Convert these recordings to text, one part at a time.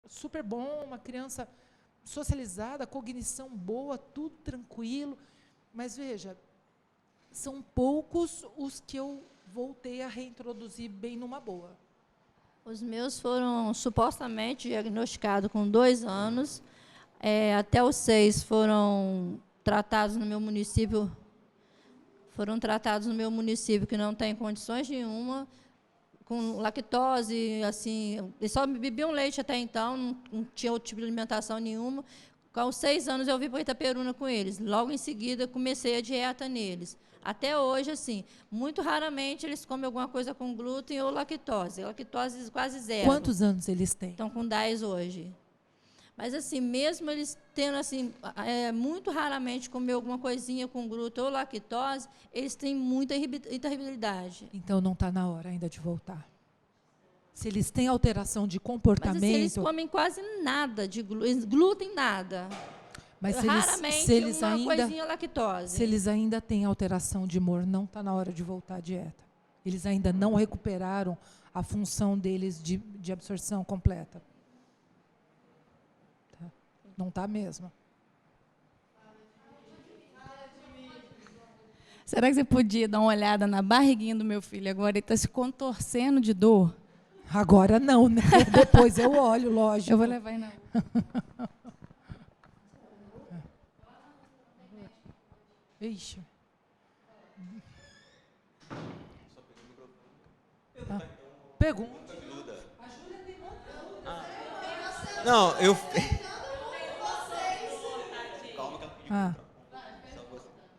super bom, uma criança socializada, cognição boa, tudo tranquilo. Mas, veja, são poucos os que eu voltei a reintroduzir bem numa boa. Os meus foram supostamente diagnosticados com 2 anos. Até os 6 foram tratados no meu município. Que não tem condições nenhuma, com lactose, assim, eles só bebiam leite até então, não tinha outro tipo de alimentação nenhuma. Com os 6 anos eu vim para Itaperuna com eles. Logo em seguida comecei a dieta neles. Até hoje, assim, muito raramente eles comem alguma coisa com glúten ou lactose. Lactose quase zero. Quantos anos eles têm? Estão com 10 hoje. Mas, assim, mesmo eles tendo, assim, muito raramente comer alguma coisinha com glúten ou lactose, eles têm muita irritabilidade. Então, não está na hora ainda de voltar. Se eles têm alteração de comportamento... Mas, assim, eles comem quase nada de glúten, nada. Mas raramente se eles uma ainda, coisinha lactose. Se eles ainda têm alteração de humor, não está na hora de voltar à dieta. Eles ainda não recuperaram a função deles de absorção completa. Tá? Não está mesmo. Será que você podia dar uma olhada na barriguinha do meu filho agora? Ele está se contorcendo de dor. Agora não, né? Depois eu olho, lógico. Eu vou levar ele na rua. Ixi. Pergunta. Não, eu... Ah.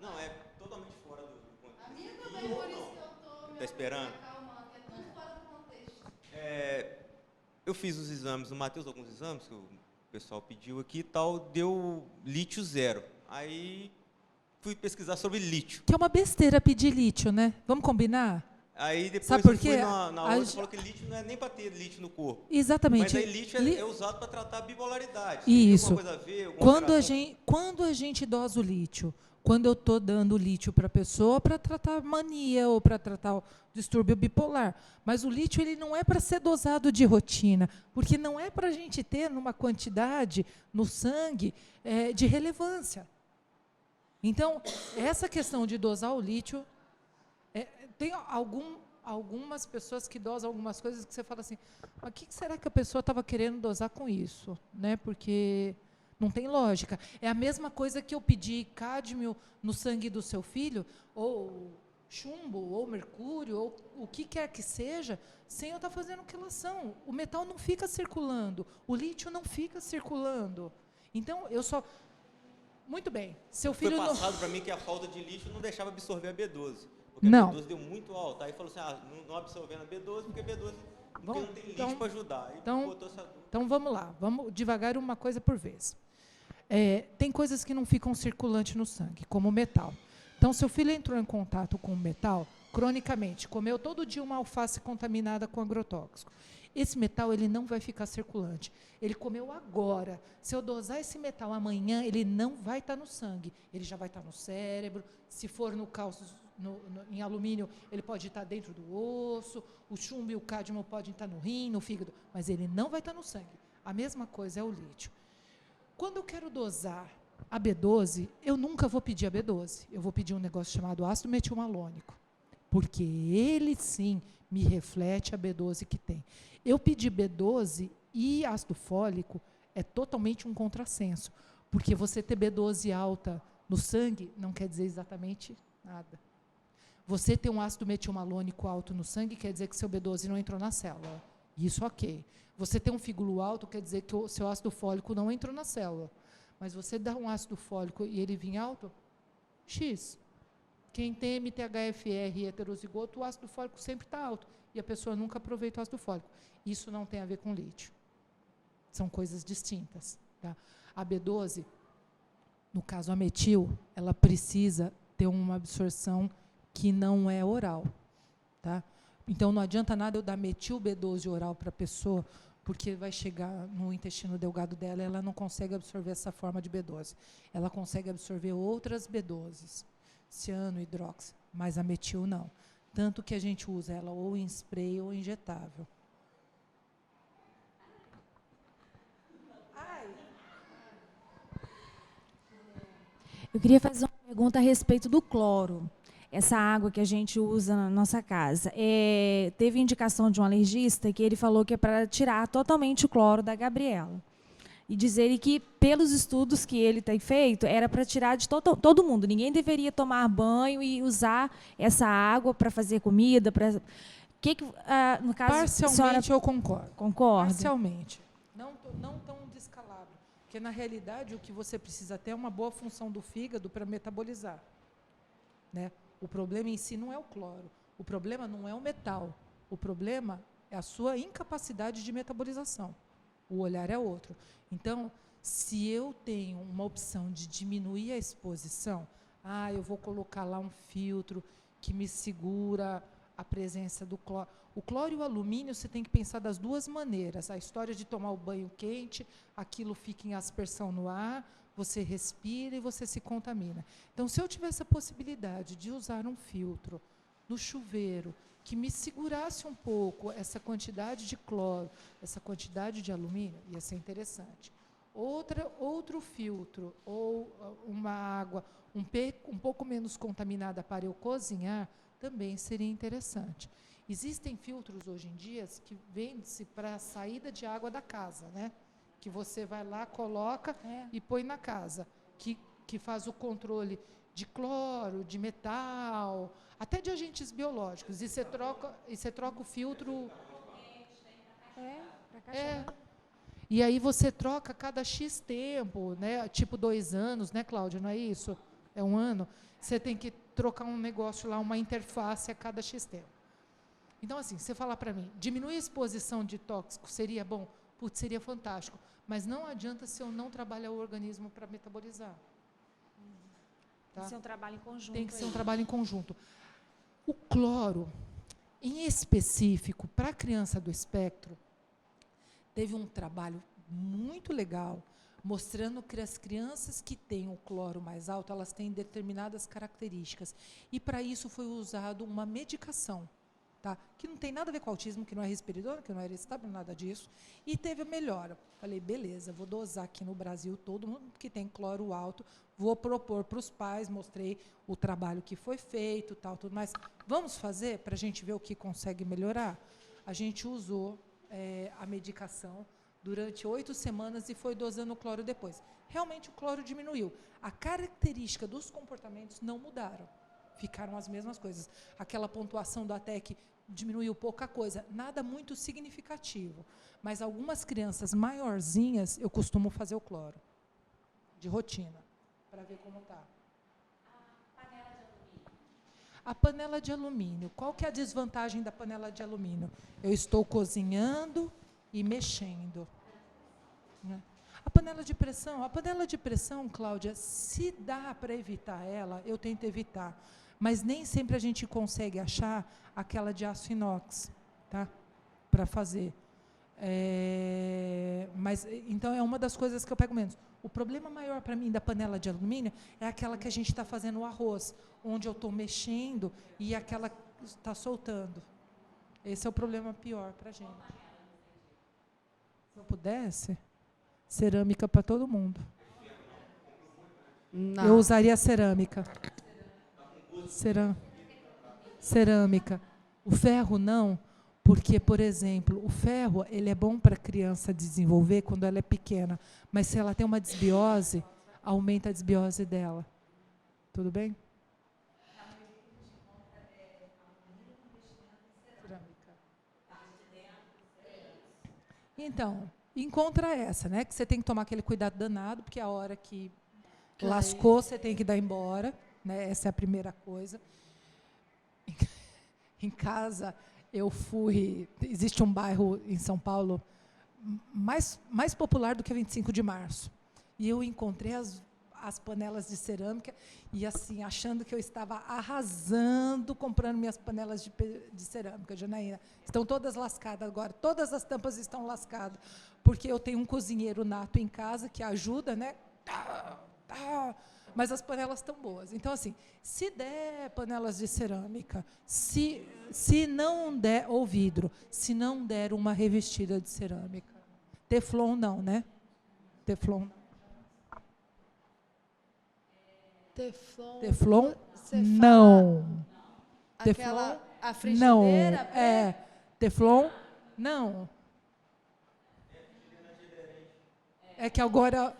Não, é totalmente fora do contexto. A minha também, por isso que eu tô... Tá esperando? É tudo fora do contexto. Eu fiz os exames, o Matheus, alguns exames que o pessoal pediu aqui e tal, deu lítio 0. Aí fui pesquisar sobre lítio. Que é uma besteira pedir lítio, né? Vamos combinar? Aí depois Sabe por eu fui quê? na outra, falou que lítio não é nem para ter lítio no corpo. Exatamente. Mas aí lítio é usado para tratar a bipolaridade. Isso. Tem alguma coisa a ver? Quando a gente dosa o lítio, quando eu estou dando lítio para a pessoa para tratar mania ou para tratar o distúrbio bipolar. Mas o lítio ele não é para ser dosado de rotina, porque não é para a gente ter numa quantidade no sangue de relevância. Então, essa questão de dosar o lítio, tem algumas pessoas que dosam algumas coisas que você fala assim, mas o que será que a pessoa estava querendo dosar com isso? Né? Porque não tem lógica. É a mesma coisa que eu pedir cádmio no sangue do seu filho, ou chumbo, ou mercúrio, ou o que quer que seja, sem eu estar fazendo quelação. O metal não fica circulando, o lítio não fica circulando. Então, eu só... Muito bem. Seu filho foi passado para mim que a falta de lítio não deixava absorver a B12. Porque não. A B12 deu muito alto. Aí falou assim, não absorvendo a B12, porque a B12 não tem lítio para ajudar. Aí então, vamos lá. Vamos devagar uma coisa por vez. Tem coisas que não ficam circulantes no sangue, como o metal. Então, seu filho entrou em contato com o metal, cronicamente, comeu todo dia uma alface contaminada com agrotóxico. Esse metal ele não vai ficar circulante. Ele comeu agora. Se eu dosar esse metal amanhã, ele não vai estar no sangue. Ele já vai estar no cérebro. Se for no cálcio, em alumínio, ele pode estar dentro do osso. O chumbo e o cádmio podem estar no rim, no fígado. Mas ele não vai estar no sangue. A mesma coisa é o lítio. Quando eu quero dosar a B12, eu nunca vou pedir a B12. Eu vou pedir um negócio chamado ácido metilmalônico. Porque ele, sim, me reflete a B12 que tem. Eu pedir B12 e ácido fólico é totalmente um contrassenso, porque você ter B12 alta no sangue não quer dizer exatamente nada. Você ter um ácido metilmalônico alto no sangue quer dizer que seu B12 não entrou na célula. Isso ok. Você ter um fígulo alto quer dizer que o seu ácido fólico não entrou na célula. Mas você dá um ácido fólico e ele vir alto, X. Quem tem MTHFR e heterozigoto, o ácido fólico sempre está alto. E a pessoa nunca aproveita o ácido fólico. Isso não tem a ver com lítio. São coisas distintas. Tá? A B12, no caso a metil, ela precisa ter uma absorção que não é oral. Tá? Então, não adianta nada eu dar metil B12 oral para a pessoa, porque vai chegar no intestino delgado dela e ela não consegue absorver essa forma de B12. Ela consegue absorver outras B12s. Ciano, hidroxi, mas a metil não. Tanto que a gente usa ela ou em spray ou injetável. Eu queria fazer uma pergunta a respeito do cloro. Essa água que a gente usa na nossa casa. Teve indicação de um alergista que ele falou que é para tirar totalmente o cloro da Gabriela. E dizer ele que, pelos estudos que ele tem feito, era para tirar de todo mundo. Ninguém deveria tomar banho e usar essa água para fazer comida. No caso, Parcialmente eu concordo. Concorda? Parcialmente. Não tão descalabro. Porque, na realidade, o que você precisa ter é uma boa função do fígado para metabolizar. Né? O problema em si não é o cloro. O problema não é o metal. O problema é a sua incapacidade de metabolização. O olhar é outro. Então, se eu tenho uma opção de diminuir a exposição, eu vou colocar lá um filtro que me segura a presença do cloro. O cloro e o alumínio, você tem que pensar das duas maneiras. A história de tomar o banho quente, aquilo fica em aspersão no ar, você respira e você se contamina. Então, se eu tivesse a possibilidade de usar um filtro no chuveiro, que me segurasse um pouco essa quantidade de cloro, essa quantidade de alumínio, ia ser interessante. Outro filtro, ou uma água um pouco menos contaminada para eu cozinhar, também seria interessante. Existem filtros hoje em dia que vendem-se para a saída de água da casa, né? Que você vai lá, coloca e põe na casa, que faz o controle de cloro, de metal, até de agentes biológicos. E você troca o filtro. E aí você troca cada X tempo, né? Tipo 2 anos, né, Cláudia? Não é isso? É 1 ano. Você tem que trocar um negócio lá, uma interface a cada X tempo. Então, assim, você falar para mim, diminuir a exposição de tóxicos seria bom? Putz, seria fantástico. Mas não adianta se eu não trabalhar o organismo para metabolizar. Tá? Tem que ser um trabalho em conjunto. Tem que ser um trabalho em conjunto. O cloro, em específico, para a criança do espectro, teve um trabalho muito legal, mostrando que as crianças que têm o cloro mais alto, elas têm determinadas características. E, para isso, foi usado uma medicação, tá? Que não tem nada a ver com autismo, que não é risperidona, que não é estável, nada disso. E teve a melhora. Falei, beleza, vou dosar aqui no Brasil todo mundo que tem cloro alto, vou propor para os pais, mostrei o trabalho que foi feito, tal, tudo mais. Vamos fazer para a gente ver o que consegue melhorar? A gente usou a medicação durante 8 semanas e foi dosando o cloro depois. Realmente o cloro diminuiu. A característica dos comportamentos não mudaram. Ficaram as mesmas coisas. Aquela pontuação do ATEC diminuiu pouca coisa, nada muito significativo. Mas algumas crianças maiorzinhas, eu costumo fazer o cloro, de rotina, para ver como está. A panela de alumínio. Qual que é a desvantagem da panela de alumínio? Eu estou cozinhando e mexendo. Né? A panela de pressão, Cláudia, se dá para evitar ela, eu tento evitar. Mas nem sempre a gente consegue achar aquela de aço inox, tá? Para fazer. Então, é uma das coisas que eu pego menos. O problema maior para mim da panela de alumínio é aquela que a gente está fazendo o arroz, onde eu estou mexendo e aquela está soltando. Esse é o problema pior para a gente. Se eu pudesse, cerâmica para todo mundo. Não. Eu usaria cerâmica. Cerâmica. O ferro não, porque, por exemplo, o ferro ele é bom para a criança desenvolver quando ela é pequena, mas se ela tem uma desbiose, aumenta a desbiose dela. Tudo bem? Cerâmica. Então, encontra essa, né? Que você tem que tomar aquele cuidado danado, porque a hora que lascou, você tem que dar embora. Né? Essa é a primeira coisa. Em casa, eu fui... Existe um bairro em São Paulo mais popular do que 25 de março. E eu encontrei as panelas de cerâmica e, assim, achando que eu estava arrasando comprando minhas panelas de cerâmica, Janaína. Estão todas lascadas agora. Todas as tampas estão lascadas. Porque eu tenho um cozinheiro nato em casa que ajuda, né? Mas as panelas estão boas. Então, assim, se der panelas de cerâmica, se não der, ou vidro, se não der uma revestida de cerâmica. Teflon não, né? Teflon não. Teflon. Teflon? Você fala Não. aquela, Teflon? a Não. frigideira? É. Teflon? Não. É que agora...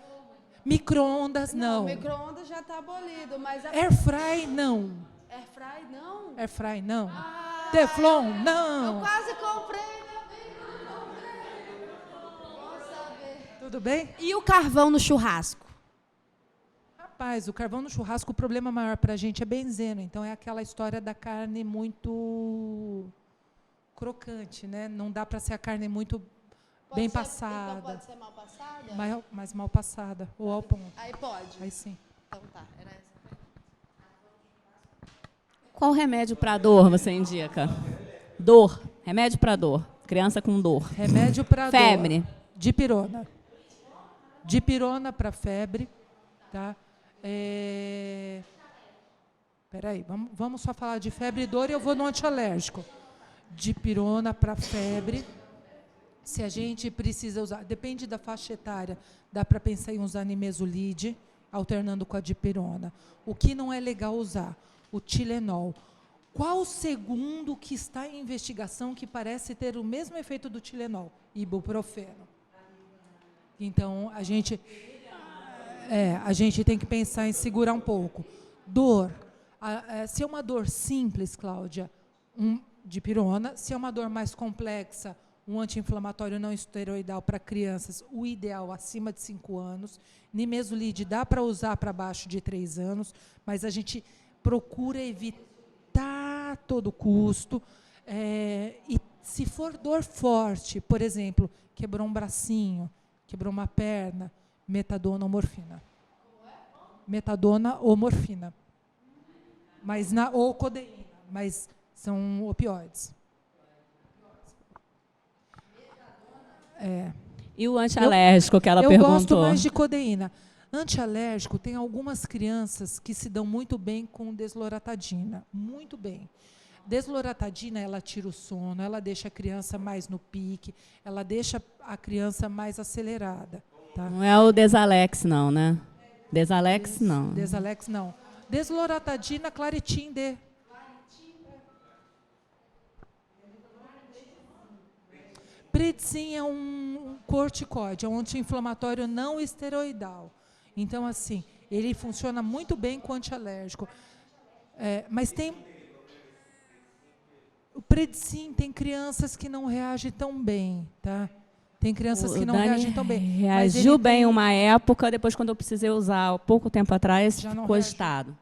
Micro-ondas, não. Micro-ondas já está abolido, mas a Airfry, não. airfry não. Airfry, não. Ah, Teflon, eu não. quase comprei, ainda bem que eu não comprei. Bom saber. Tudo bem? E o carvão no churrasco? Rapaz, o carvão no churrasco, o problema maior para a gente é benzeno. Então, é aquela história da carne muito crocante, né? Não dá para ser a carne muito bem passada. Então pode ser mal passada? Mais mal passada, ou ao ponto. Aí pode. Aí sim. Então tá, era essa. Qual remédio para dor você indica? Dor. Remédio para dor. Criança com dor. Remédio para Febre. dor. Dipirona. Dipirona para febre. Tá? Peraí, vamos só falar de febre e dor e eu vou no antialérgico. Dipirona para febre. Se a gente precisa usar, depende da faixa etária, dá para pensar em usar nimesulide, alternando com a dipirona. O que não é legal usar? O Tilenol. Qual o segundo que está em investigação que parece ter o mesmo efeito do Tilenol? Ibuprofeno. Então, a gente tem que pensar em segurar um pouco. Dor. Se é uma dor simples, Cláudia, dipirona. Se é uma dor mais complexa, um anti-inflamatório não esteroidal para crianças, o ideal acima de 5 anos. Nimesulide dá para usar para baixo de 3 anos, mas a gente procura evitar a todo custo. E se for dor forte, por exemplo, quebrou um bracinho, quebrou uma perna, metadona ou morfina. Metadona ou morfina. Ou codeína, mas são opioides. E o antialérgico que ela eu perguntou? Eu gosto mais de codeína. Antialérgico, tem algumas crianças que se dão muito bem com desloratadina. Muito bem. Desloratadina, ela tira o sono, ela deixa a criança mais no pique, ela deixa a criança mais acelerada. Tá? Não é o Desalex, não, né? Desalex, não. Desalex, não. Desloratadina, Claritin D. Predsim é um corticoide, é um anti-inflamatório não esteroidal. Então, assim, ele funciona muito bem com antialérgico. Mas tem... O Predsim tem crianças que não reagem tão bem, tá? Tem crianças que não reagem tão bem. Reagiu bem uma época, depois quando eu precisei usar, pouco tempo atrás, já não ficou reagiu. agitado.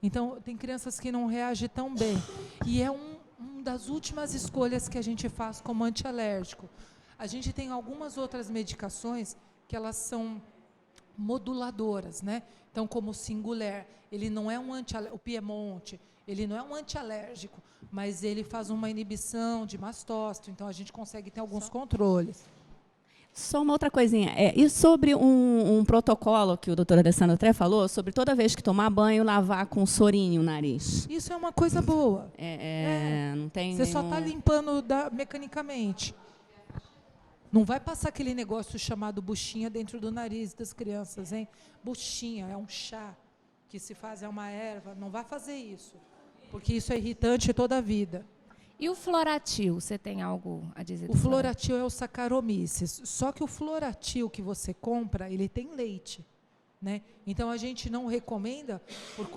Então, tem crianças que não reagem tão bem. E é uma das últimas escolhas que a gente faz como antialérgico. A gente tem algumas outras medicações que elas são moduladoras, né? Então, como o Singulair, ele não é um antialérgico, o Piemonte, ele não é um antialérgico, mas ele faz uma inibição de mastócito, então a gente consegue ter alguns controles. Só uma outra coisinha. E sobre um protocolo que o doutor Alessandro até falou, sobre toda vez que tomar banho, lavar com sorinho o nariz. Isso é uma coisa boa. Não tem Você só está limpando mecanicamente. Não vai passar aquele negócio chamado buchinha dentro do nariz das crianças, hein? Buchinha é um chá que se faz, é uma erva. Não vai fazer isso, porque isso é irritante toda a vida. E o Floratil, você tem algo a dizer? O Floratil é o Saccharomyces. Só que o Floratil que você compra, ele tem leite, né? Então, a gente não recomenda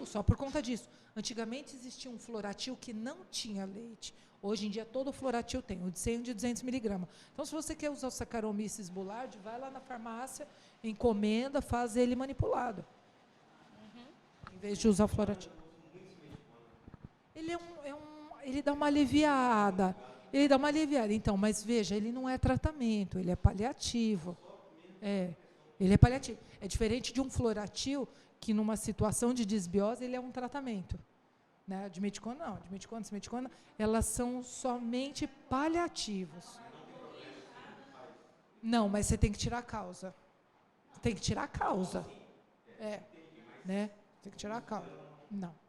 só por conta disso. Antigamente, existia um Floratil que não tinha leite. Hoje em dia, todo Floratil tem, o de 100 e o de 200 miligramas. Então, se você quer usar o Saccharomyces boulardii, vai lá na farmácia, encomenda, faz ele manipulado. Em vez de usar o Floratil. Ele ele dá uma aliviada. Então, mas veja, ele não é tratamento, ele é paliativo. Ele é paliativo. É diferente de um Floratil, que numa situação de desbiose, ele é um tratamento. Né? De meticona, não. De meticona, elas são somente paliativos. Não, mas você tem que tirar a causa. Tem que tirar a causa. Né? Tem que tirar a causa. Não.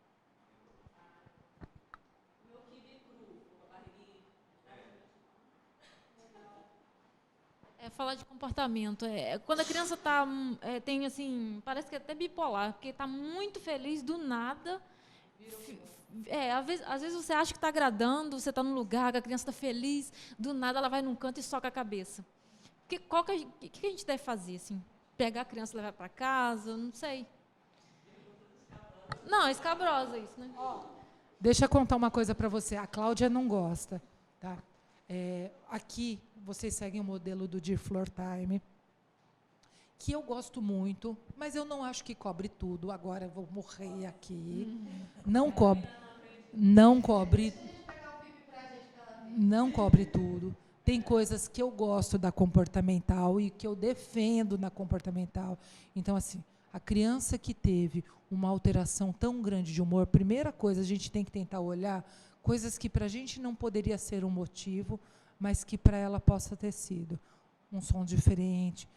Falar de comportamento. Quando a criança tá, tem assim, parece que é até bipolar, porque está muito feliz do nada. Às vezes você acha que está agradando, você está num lugar, a criança está feliz, do nada ela vai num canto e soca a cabeça. O que a gente deve fazer? Assim? Pegar a criança e levar para casa? Não sei. Não, é escabrosa isso, né? Deixa eu contar uma coisa para você. A Cláudia não gosta, tá? Aqui, vocês seguem o modelo do Dear Floor Time, que eu gosto muito, mas eu não acho que cobre tudo. Agora eu vou morrer aqui. Não cobre tudo. Tem coisas que eu gosto da comportamental e que eu defendo na comportamental. Então, assim, a criança que teve uma alteração tão grande de humor, primeira coisa, a gente tem que tentar olhar coisas que para a gente não poderia ser um motivo, mas que para ela possa ter sido. Um som diferente,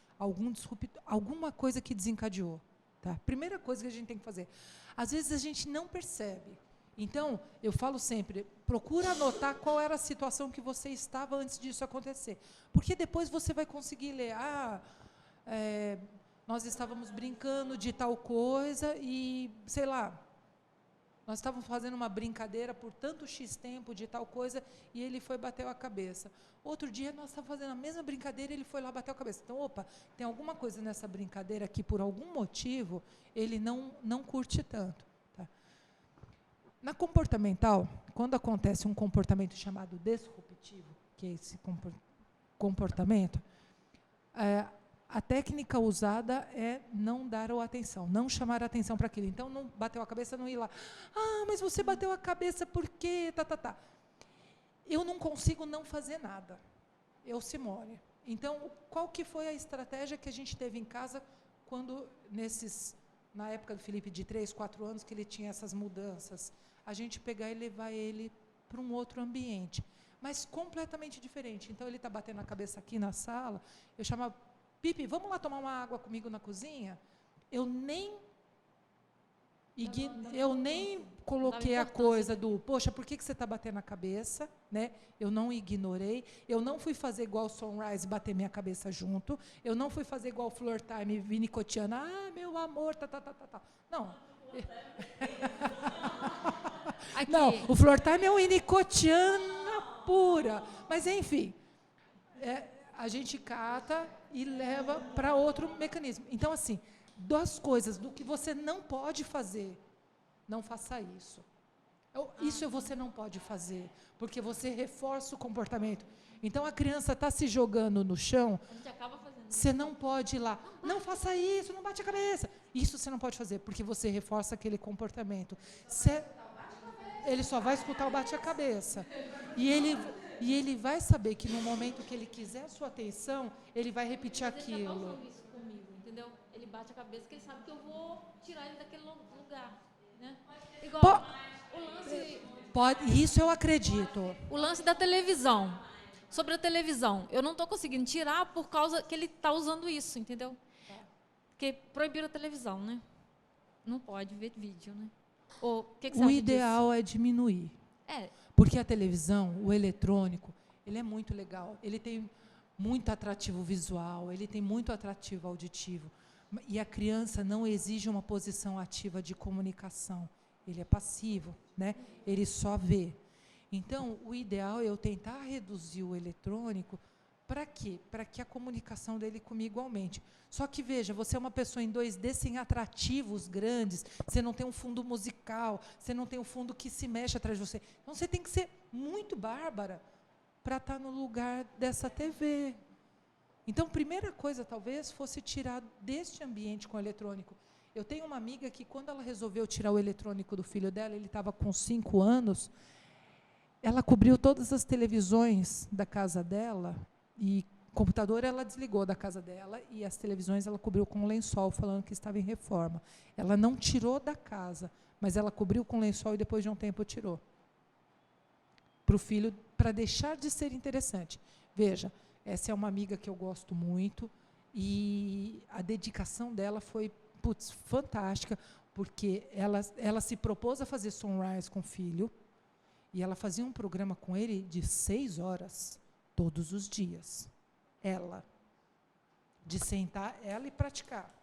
alguma coisa que desencadeou. Tá? Primeira coisa que a gente tem que fazer. Às vezes a gente não percebe. Então, eu falo sempre, procura anotar qual era a situação que você estava antes disso acontecer. Porque depois você vai conseguir ler, nós estávamos brincando de tal coisa e, sei lá, nós estávamos fazendo uma brincadeira por tanto X tempo de tal coisa e ele foi bateu a cabeça. Outro dia nós estávamos fazendo a mesma brincadeira e ele foi lá bateu a cabeça. Então, tem alguma coisa nessa brincadeira que por algum motivo ele não curte tanto. Tá? Na comportamental, quando acontece um comportamento chamado disruptivo, que é esse comportamento, a técnica usada é não dar a atenção, não chamar a atenção para aquilo. Então, não bateu a cabeça, não ir lá. Mas você bateu a cabeça por quê? Eu não consigo não fazer nada. Eu, Simone. Então, qual que foi a estratégia que a gente teve em casa quando, na época do Felipe, de 3, 4 anos, que ele tinha essas mudanças? A gente pegar e levar ele para um outro ambiente, mas completamente diferente. Então, ele está batendo a cabeça aqui na sala, eu chamava, Pipe, vamos lá tomar uma água comigo na cozinha? Eu nem coloquei a coisa do, poxa, por que você está batendo a cabeça? Né? Eu não ignorei, eu não fui fazer igual o Sunrise, bater minha cabeça junto, eu não fui fazer igual o Floor Time, vinicotiana, meu amor, Não. Não, o Floor Time é um vinicotiana pura. Mas, enfim, a gente cata e leva para outro mecanismo. Então, assim, 2 coisas do que você não pode fazer. Não faça isso. Isso você não pode fazer, porque você reforça o comportamento. Então, a criança está se jogando no chão, A gente acaba fazendo. você não pode ir lá, não faça isso, não bate a cabeça. Isso você não pode fazer, porque você reforça aquele comportamento. Ele só vai escutar o bate-a-cabeça. E ele vai saber que no momento que ele quiser a sua atenção, ele vai repetir aquilo. Ele já tá usando isso comigo, entendeu? Ele bate a cabeça porque ele sabe que eu vou tirar ele daquele lugar. Né? Igual o lance... Isso eu acredito. O lance da televisão. Sobre a televisão, eu não estou conseguindo tirar por causa que ele está usando isso, entendeu? Porque proibiram a televisão, né? Não pode ver vídeo, né? O ideal é diminuir. Porque a televisão, o eletrônico, ele é muito legal. Ele tem muito atrativo visual, ele tem muito atrativo auditivo. E a criança não exige uma posição ativa de comunicação. Ele é passivo, né? Ele só vê. Então, o ideal é eu tentar reduzir o eletrônico. Para quê? Para que a comunicação dele comigo aumente. Só que, veja, você é uma pessoa em 2D sem atrativos grandes, você não tem um fundo musical, você não tem um fundo que se mexe atrás de você. Então, você tem que ser muito bárbara para estar no lugar dessa TV. Então, primeira coisa, talvez, fosse tirar deste ambiente com o eletrônico. Eu tenho uma amiga que, quando ela resolveu tirar o eletrônico do filho dela, ele estava com 5 anos, ela cobriu todas as televisões da casa dela, e computador ela desligou da casa dela, e as televisões ela cobriu com lençol, falando que estava em reforma. Ela não tirou da casa, mas ela cobriu com lençol e depois de um tempo tirou. Para o filho, para deixar de ser interessante. Veja, essa é uma amiga que eu gosto muito, e a dedicação dela foi fantástica, porque ela se propôs a fazer Sunrise com o filho, e ela fazia um programa com ele de 6 horas, todos os dias. Ela. de sentar ela e praticar.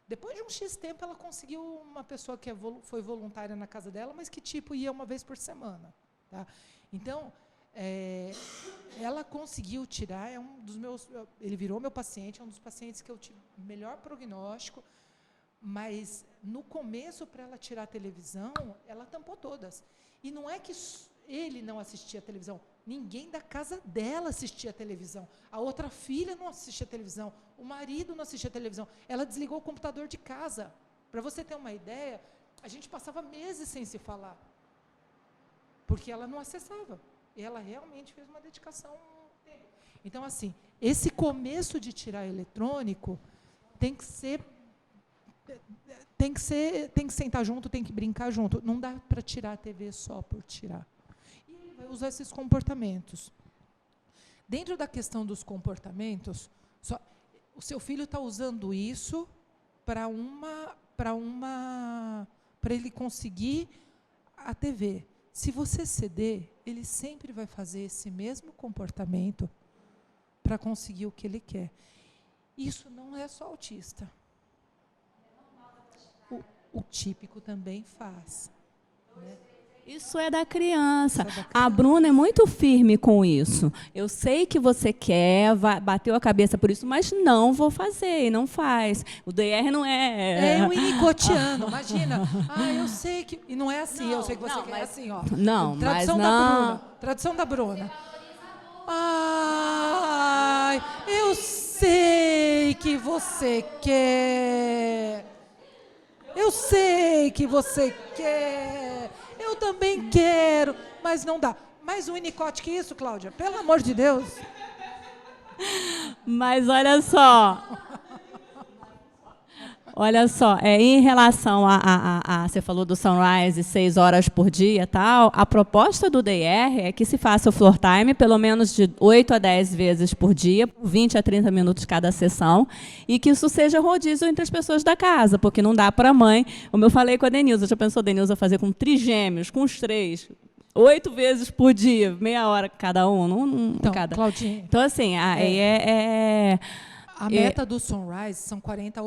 Depois de um X tempo, ela conseguiu uma pessoa que foi voluntária na casa dela, mas que tipo ia uma vez por semana. Tá? Então, ela conseguiu tirar, ele virou meu paciente, é um dos pacientes que eu tive melhor prognóstico, mas no começo, para ela tirar a televisão, ela tampou todas. E não é que ele não assistia a televisão, ninguém da casa dela assistia a televisão. A outra filha não assistia a televisão, o marido não assistia a televisão. Ela desligou o computador de casa. Para você ter uma ideia, a gente passava meses sem se falar, porque ela não acessava. E ela realmente fez uma dedicação. Então, assim, esse começo de tirar eletrônico tem que sentar junto, tem que brincar junto. Não dá para tirar a TV só por tirar. E ele vai usar esses comportamentos. Dentro da questão dos comportamentos, o seu filho está usando isso para ele conseguir a TV. Se você ceder, ele sempre vai fazer esse mesmo comportamento para conseguir o que ele quer. Isso não é só autista. O típico também faz. Né? Isso é da criança. A Bruna é muito firme com isso. Eu sei que você quer, bateu a cabeça por isso, mas não vou fazer, e não faz. O DR não é... É unicotiano, imagina. Eu sei que... E não é assim, eu sei que você quer, é assim, ó. Não, tradução mas não... Tradução da Bruna. Eu sei que você quer. Eu sei que você quer. Eu também quero, mas não dá. Mais um unicote que isso, Cláudia? Pelo amor de Deus. Mas olha só. Olha só, em relação você falou do Sunrise 6 horas por dia e tal, a proposta do DR é que se faça o floor time pelo menos de 8 a 10 vezes por dia, 20 a 30 minutos cada sessão, e que isso seja rodízio entre as pessoas da casa, porque não dá para a mãe, como eu falei com a Denilza, já pensou a Denilza fazer com trigêmeos, com os 3, 8 vezes por dia, meia hora cada um, então, cada. Claudinha, Então, assim, a meta do Sunrise são 40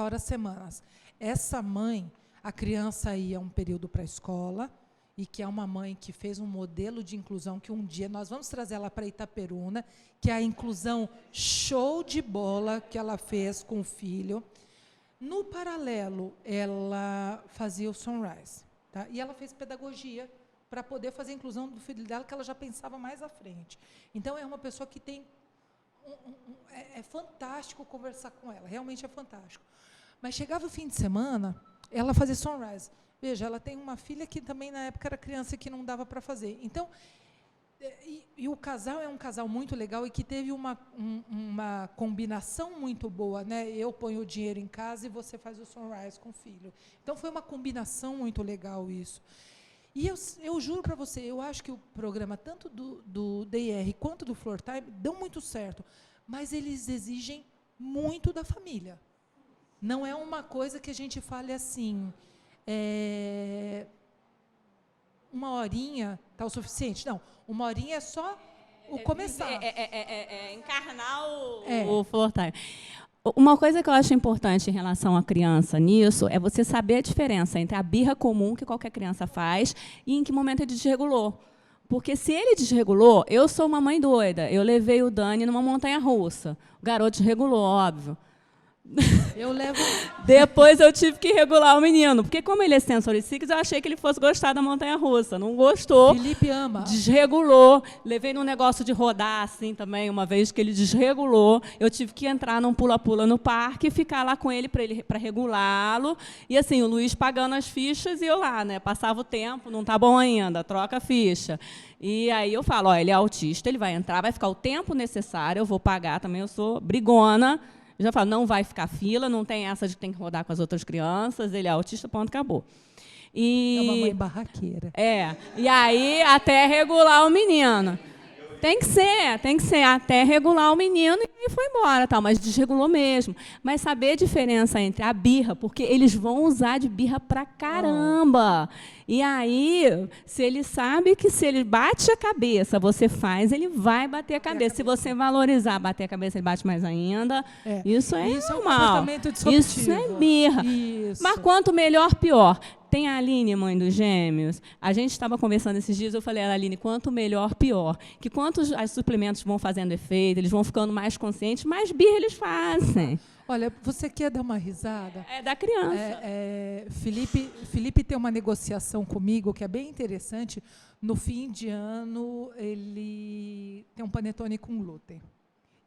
horas semanas. Essa mãe, a criança ia um período para a escola, e que é uma mãe que fez um modelo de inclusão, que um dia nós vamos trazer ela para Itaperuna, que é a inclusão show de bola que ela fez com o filho. No paralelo, ela fazia o Sunrise. Tá? E ela fez pedagogia para poder fazer a inclusão do filho dela, que ela já pensava mais à frente. Então, é uma pessoa que tem... É fantástico conversar com ela, realmente é fantástico. Mas chegava o fim de semana, ela fazia Sunrise. Veja, ela tem uma filha que também, na época, era criança, que não dava para fazer. Então, e o casal é um casal muito legal e que teve uma combinação muito boa. Né? Eu ponho o dinheiro em casa e você faz o Sunrise com o filho. Então, foi uma combinação muito legal isso. E eu juro para você, eu acho que o programa, tanto do DR quanto do Floor Time, dão muito certo, mas eles exigem muito da família. Não é uma coisa que a gente fale assim, uma horinha está o suficiente. Não, uma horinha é só o começar. Encarnar o Floor Time. Uma coisa que eu acho importante em relação à criança nisso é você saber a diferença entre a birra comum que qualquer criança faz e em que momento ele desregulou. Porque se ele desregulou, eu sou uma mãe doida. Eu levei o Dani numa montanha-russa. O garoto desregulou, óbvio. Eu levo... Depois eu tive que regular o menino, porque como ele é sensory six, eu achei que ele fosse gostar da montanha-russa. Não gostou. Felipe ama. Desregulou. Levei num negócio de rodar assim também, uma vez que ele desregulou. Eu tive que entrar num pula-pula no parque e ficar lá com ele para regulá-lo. E assim, o Luiz pagando as fichas e eu lá, né? Passava o tempo, não tá bom ainda, troca a ficha. E aí eu falo, ele é autista, ele vai entrar, vai ficar o tempo necessário, eu vou pagar também, eu sou brigona. Eu já falo, não vai ficar fila, não tem essa de que tem que rodar com as outras crianças, ele é autista, ponto, acabou. É uma mãe barraqueira. E aí até regular o menino. Tem que ser, até regular o menino e aí foi embora, tal, mas desregulou mesmo. Mas saber a diferença entre a birra, porque eles vão usar de birra pra caramba. E aí, se ele sabe que se ele bate a cabeça, você faz, ele vai bater a cabeça. Se você valorizar, bater a cabeça, ele bate mais ainda. Isso é Isso normal. é um comportamento disruptivo. Isso é birra. Isso. Mas quanto melhor, pior. Tem a Aline, mãe dos gêmeos. A gente estava conversando esses dias, eu falei, Aline, quanto melhor, pior. Que quanto os suplementos vão fazendo efeito, eles vão ficando mais conscientes, mais birra eles fazem. Olha, você quer dar uma risada? É da criança. Felipe tem uma negociação comigo que é bem interessante. No fim de ano, ele tem um panetone com glúten.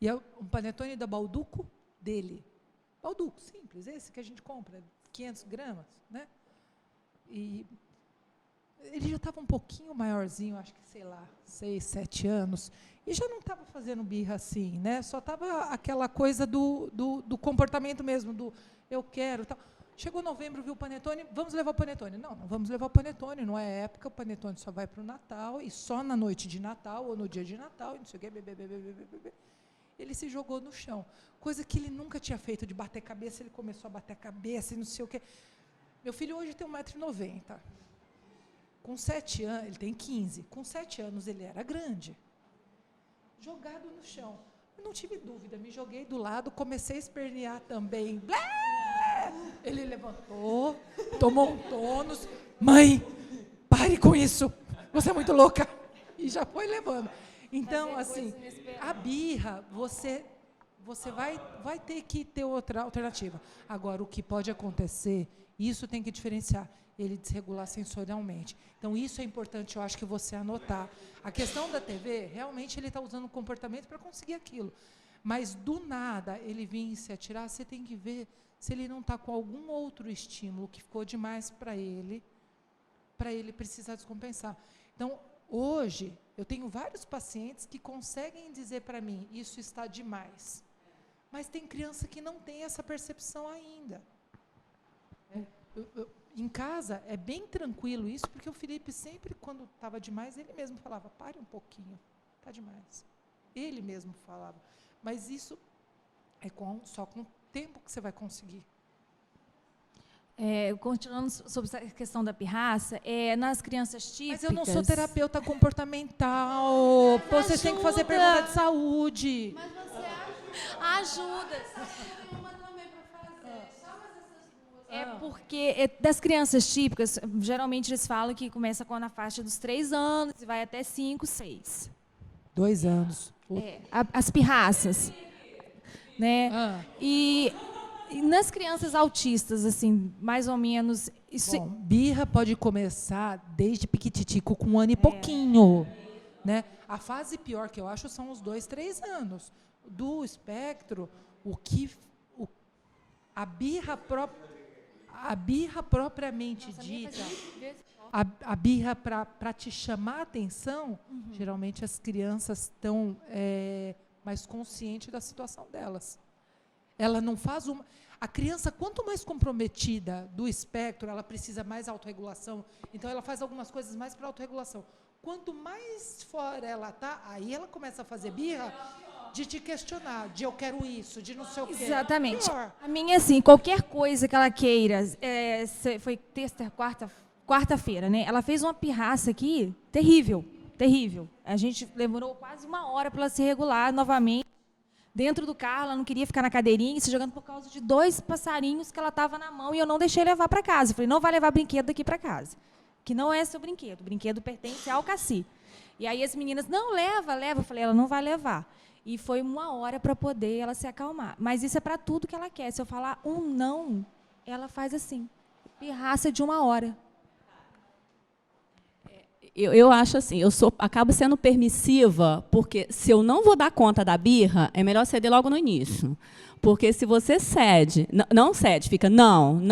E é um panetone da Balduco dele. Balduco, simples, esse que a gente compra, 500 gramas, né? E ele já estava um pouquinho maiorzinho, acho que, sei lá, 6, 7 anos, e já não estava fazendo birra assim, né? Só estava aquela coisa do comportamento mesmo, do eu quero, tal. Chegou novembro, viu o panetone, vamos levar o panetone. Não vamos levar o panetone, não é época, o panetone só vai para o Natal, e só na noite de Natal, ou no dia de Natal, e não sei o quê, ele se jogou no chão. Coisa que ele nunca tinha feito, de bater cabeça, ele começou a bater a cabeça, e não sei o quê. Meu filho hoje tem 1,90 m. Com 7 anos, ele tem 15. Com 7 anos, ele era grande. Jogado no chão. Eu não tive dúvida, me joguei do lado, comecei a espernear também. Blé! Ele levantou, tomou um tônus. Mãe, pare com isso. Você é muito louca. E já foi levando. Então, assim, a birra, você vai ter que ter outra alternativa. Agora, o que pode acontecer, isso tem que diferenciar, ele desregular sensorialmente. Então, isso é importante, eu acho que você anotar. A questão da TV, realmente, ele está usando o comportamento para conseguir aquilo. Mas, do nada, ele vir e se atirar, você tem que ver se ele não está com algum outro estímulo que ficou demais para ele precisar descompensar. Então, hoje, eu tenho vários pacientes que conseguem dizer para mim, isso está demais. Mas tem criança que não tem essa percepção ainda. Em casa, é bem tranquilo isso, porque o Felipe sempre, quando estava demais, ele mesmo falava, pare um pouquinho, está demais. Ele mesmo falava. Mas isso é só com o tempo que você vai conseguir. Continuando sobre essa questão da pirraça, nas crianças típicas... Mas eu não sou terapeuta comportamental. Vocês têm que fazer pergunta de saúde. Mas você Ajuda. uma também para fazer. Só mais essas duas. Porque das crianças típicas, geralmente eles falam que começa com na faixa dos 3 anos e vai até 5, 6. 2 anos. As pirraças. Né? E nas crianças autistas, assim, mais ou menos... Bom, birra pode começar desde piquititico, com 1 ano e pouquinho. Né? A fase pior que eu acho são os 2, 3 anos. Do espectro, a birra propriamente dita, a birra para te chamar a atenção, geralmente as crianças estão mais conscientes da situação delas. Ela não faz uma... A criança, quanto mais comprometida do espectro, ela precisa mais autorregulação, então ela faz algumas coisas mais para autorregulação. Quanto mais fora ela está, aí ela começa a fazer birra de te questionar, de eu quero isso, de não sei o quê. Exatamente. Pior. A minha, assim, qualquer coisa que ela queira, foi terça, quarta-feira, né? Ela fez uma pirraça aqui, terrível, terrível. A gente demorou quase 1 hora para ela se regular novamente. Dentro do carro, ela não queria ficar na cadeirinha, se jogando por causa de 2 passarinhos que ela estava na mão e eu não deixei levar para casa. Eu falei, não vai levar brinquedo daqui para casa, que não é seu brinquedo. O brinquedo pertence ao Cassi. E aí as meninas, não, leva. Eu falei, ela não vai levar. E foi 1 hora para poder ela se acalmar. Mas isso é para tudo que ela quer. Se eu falar um não, ela faz assim. Pirraça de 1 hora. Eu acho assim, acabo sendo permissiva, porque se eu não vou dar conta da birra, é melhor ceder logo no início. Porque se você cede, não cede, fica não,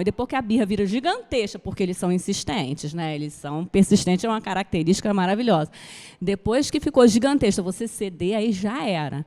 e depois que a birra vira gigantesca, porque eles são insistentes, né? Eles são persistentes, é uma característica maravilhosa. Depois que ficou gigantesca, você ceder, aí já era.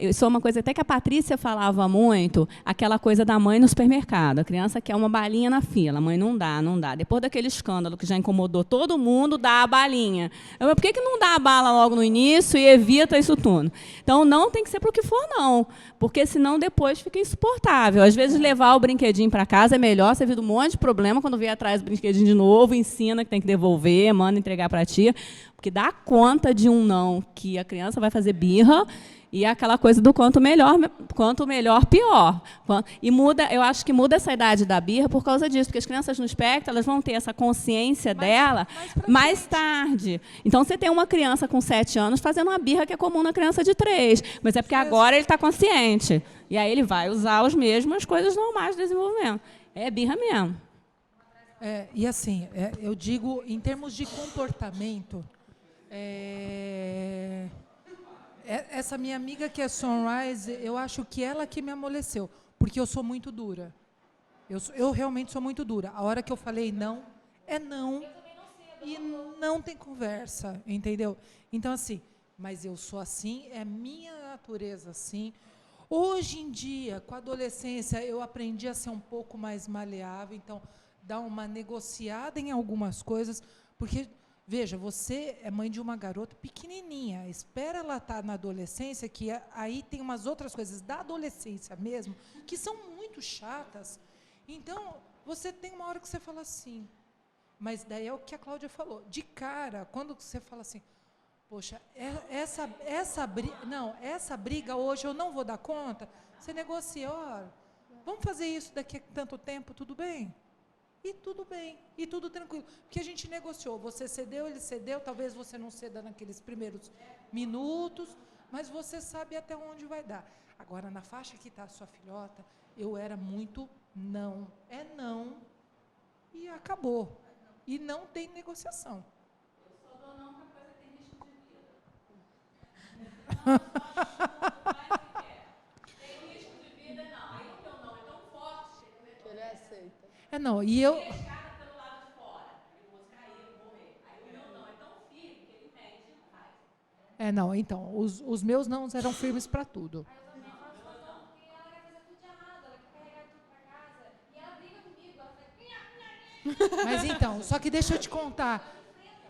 Isso é uma coisa até que a Patrícia falava muito, aquela coisa da mãe no supermercado. A criança quer uma balinha na fila, a mãe não dá, não dá. Depois daquele escândalo que já incomodou todo mundo, dá a balinha. Por que não dá a bala logo no início e evita isso tudo? Então, não tem que ser para o que for, não. Porque senão depois fica insuportável. Às vezes, levar o brinquedinho para casa é melhor, você evita um monte de problema, quando vier atrás do brinquedinho de novo, ensina que tem que devolver, manda entregar para a tia, porque dá conta de um não, que a criança vai fazer birra, e é aquela coisa do quanto melhor, pior. E muda, eu acho que muda essa idade da birra por causa disso, porque as crianças no espectro, elas vão ter essa consciência dela mais tarde. Então, você tem uma criança com 7 anos fazendo uma birra que é comum na criança de 3, mas é porque agora ele está consciente. E aí ele vai usar as mesmas coisas normais de desenvolvimento. É birra mesmo. E assim, eu digo, em termos de comportamento, essa minha amiga que é Sunrise, eu acho que ela que me amoleceu, porque eu sou muito dura. Eu realmente sou muito dura. A hora que eu falei não, é não. E não tem conversa, entendeu? Então, assim, mas eu sou assim, é minha natureza assim. Hoje em dia, com a adolescência, eu aprendi a ser um pouco mais maleável, então, dar uma negociada em algumas coisas, porque... Veja, você é mãe de uma garota pequenininha, espera ela estar na adolescência, que aí tem umas outras coisas da adolescência mesmo, que são muito chatas. Então, você tem uma hora que você fala assim, mas daí é o que a Cláudia falou, de cara, quando você fala assim, poxa, essa briga hoje eu não vou dar conta, você negocia, ó, vamos fazer isso daqui a tanto tempo, tudo bem? E tudo bem, e tudo tranquilo. Porque a gente negociou, você cedeu, ele cedeu, talvez você não ceda naqueles primeiros minutos, mas você sabe até onde vai dar. Agora, na faixa que está a sua filhota, eu era muito não. É não, e acabou. E não tem negociação. Eu só dou não para coisa que tem risco de vida. Tem risco de vida, não. Aí o teu não é tão forte que ele aceita. Não, e eu... pelo lado de fora, eu vou cair, eu vou morrer. Aí o meu não é tão firme que ele entende e faz. não, então, os meus não eram firmes para tudo. Mas então, só que deixa eu te contar,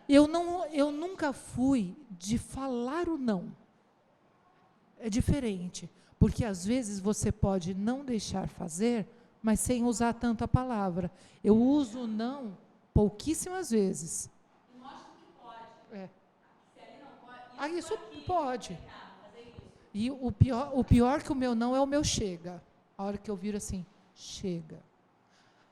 eu nunca fui de falar o não. É diferente, porque às vezes você pode não deixar fazer, mas sem usar tanto a palavra. Eu uso não pouquíssimas vezes. Mostra que pode. Se ele não pode, Isso pode. E o pior que o meu não é o meu chega. A hora que eu viro assim, chega.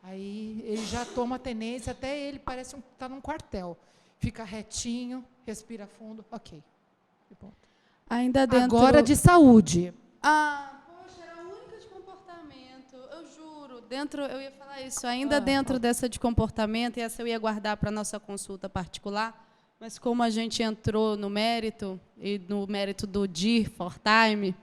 Aí ele já toma tenência, até ele parece tá num quartel. Fica retinho, respira fundo, ok. E ponto. Ainda dentro... Agora de saúde. Poxa, era a única de comportamento, eu juro. Eu ia falar isso, ainda dentro dessa de comportamento, e essa eu ia guardar para a nossa consulta particular, mas como a gente entrou no mérito, e no mérito do DIR for Time,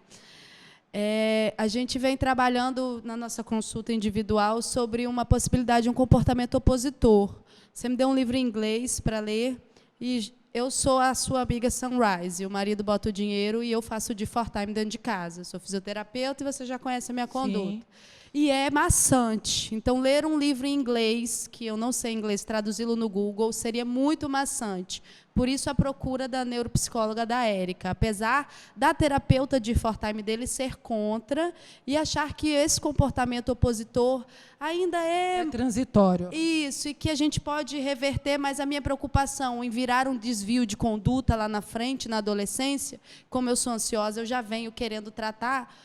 a gente vem trabalhando na nossa consulta individual sobre uma possibilidade de um comportamento opositor. Você me deu um livro em inglês para ler, e eu sou a sua amiga Sunrise, o marido bota o dinheiro e eu faço de for time dentro de casa. Sou fisioterapeuta e você já conhece a minha conduta. Sim. E é maçante. Então, ler um livro em inglês, que eu não sei inglês, traduzi-lo no Google, seria muito maçante. Por isso, a procura da neuropsicóloga da Érica. Apesar da terapeuta de for time dele ser contra e achar que esse comportamento opositor ainda É transitório. isso, e que a gente pode reverter, mas a minha preocupação em virar um desvio de conduta lá na frente, na adolescência, como eu sou ansiosa, eu já venho querendo tratar.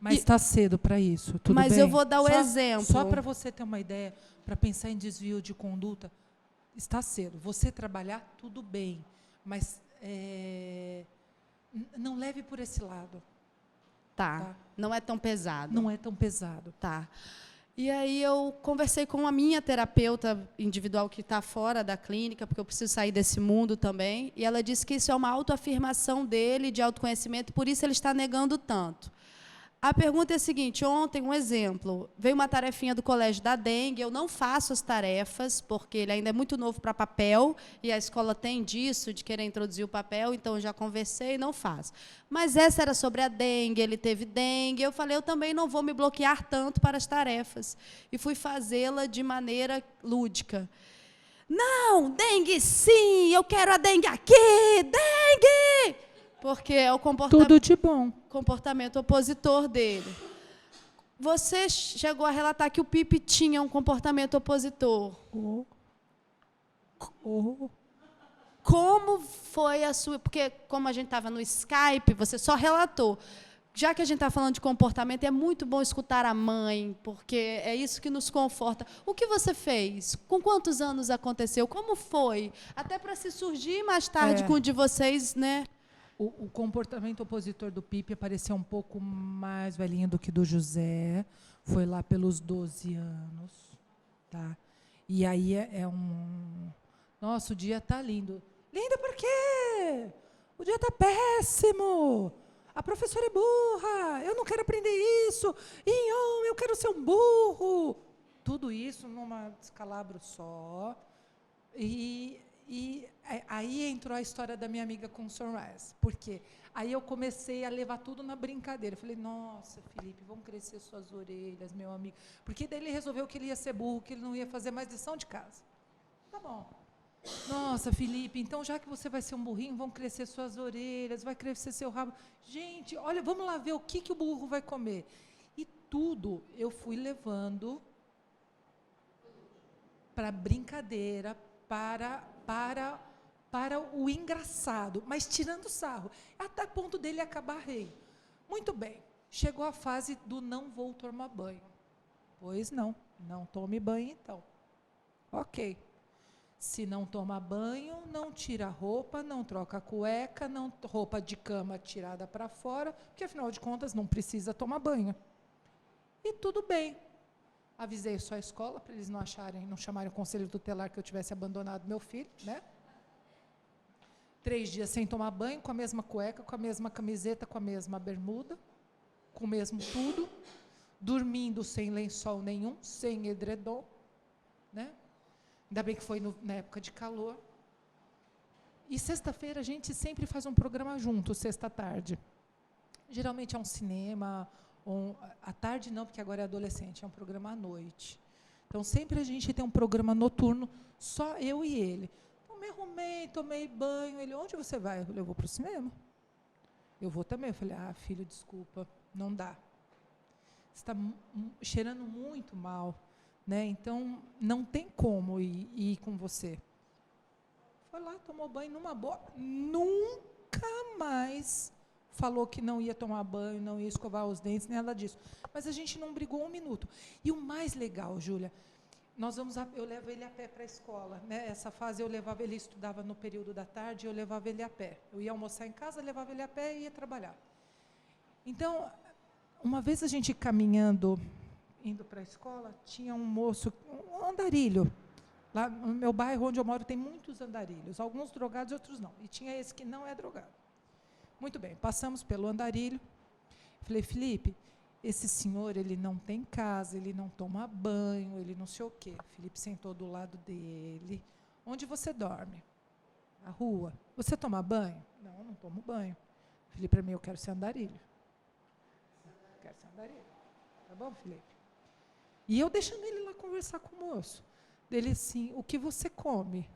Mas está cedo para isso, tudo Mas bem? eu vou dar o exemplo. Só para você ter uma ideia, para pensar em desvio de conduta, está cedo. Você trabalhar, tudo bem, mas não leve por esse lado. Tá. Não é tão pesado. Não é tão pesado. Tá. E aí eu conversei com a minha terapeuta individual que está fora da clínica, porque eu preciso sair desse mundo também, e ela disse que isso é uma autoafirmação dele, de autoconhecimento, por isso ele está negando tanto. A pergunta é a seguinte, ontem, um exemplo, veio uma tarefinha do colégio da dengue, eu não faço as tarefas, porque ele ainda é muito novo para papel, e a escola tem disso, de querer introduzir o papel, então eu já conversei e não faço. Mas essa era sobre a dengue, ele teve dengue, eu falei, eu também não vou me bloquear tanto para as tarefas, e fui fazê-la de maneira lúdica. Não, dengue sim, eu quero a dengue aqui, dengue! Porque é o Tudo de bom. comportamento opositor dele. Você chegou a relatar que o Pipe tinha um comportamento opositor. Como foi a sua... Porque, como a gente estava no Skype, você só relatou. Já que a gente está falando de comportamento, é muito bom escutar a mãe, porque é isso que nos conforta. O que você fez? Com quantos anos aconteceu? Como foi? Até para se surgir mais tarde com o de vocês, né? O comportamento opositor do Pipe apareceu um pouco mais velhinho do que do José. Foi lá pelos 12 anos. Tá? E aí Nossa, o dia está lindo. Lindo por quê? O dia está péssimo. A professora é burra. Eu não quero aprender isso. Eu quero ser um burro. Tudo isso num descalabro só. E aí entrou a história da minha amiga com Sunrise. Por quê? Aí eu comecei a levar tudo na brincadeira. Eu falei, nossa, Felipe, vão crescer suas orelhas, meu amigo. Porque daí ele resolveu que ele ia ser burro, que ele não ia fazer mais lição de casa. Tá bom. Nossa, Felipe, então já que você vai ser um burrinho, vão crescer suas orelhas, vai crescer seu rabo. Gente, olha, vamos lá ver o que o burro vai comer. E tudo eu fui levando para brincadeira, para o engraçado, mas tirando sarro, até ponto dele acabar rindo. Muito bem, chegou a fase do não vou tomar banho. Pois não tome banho então. Ok. Se não toma banho, não tira a roupa, não troca a cueca, não roupa de cama tirada para fora, porque afinal de contas não precisa tomar banho. E tudo bem. Avisei só a escola para eles não chamarem o conselho tutelar que eu tivesse abandonado meu filho, né? 3 dias sem tomar banho, com a mesma cueca, com a mesma camiseta, com a mesma bermuda, com o mesmo tudo, dormindo sem lençol nenhum, sem edredom, né? Ainda bem que foi na época de calor. E sexta-feira a gente sempre faz um programa junto, sexta-tarde. Geralmente é um cinema, à tarde não, porque agora é adolescente, é um programa à noite. Então sempre a gente tem um programa noturno, só eu e ele. Então me arrumei, tomei banho, ele, onde você vai? Eu falei, eu vou para o cinema. Eu vou também. Eu falei, filho, desculpa, não dá. Você está cheirando muito mal. Né? Então, não tem como ir com você. Foi lá, tomou banho numa boa. Nunca mais falou que não ia tomar banho, não ia escovar os dentes, nem nada disso. Mas a gente não brigou um minuto. E o mais legal, Júlia, eu levo ele a pé para a escola. Né? Essa fase eu levava ele, estudava no período da tarde, eu levava ele a pé. Eu ia almoçar em casa, levava ele a pé e ia trabalhar. Então, uma vez a gente caminhando, indo para a escola, tinha um moço, um andarilho. Lá no meu bairro, onde eu moro, tem muitos andarilhos, alguns drogados e outros não. E tinha esse que não é drogado. Muito bem, passamos pelo andarilho. Falei, Felipe, esse senhor, ele não tem casa, ele não toma banho, ele não sei o quê. Felipe sentou do lado dele. Onde você dorme? Na rua. Você toma banho? Não, não tomo banho. Falei, para mim, eu quero ser andarilho. Quero ser andarilho. Tá bom, Felipe? E eu deixando ele lá conversar com o moço. Dele assim, o que você come?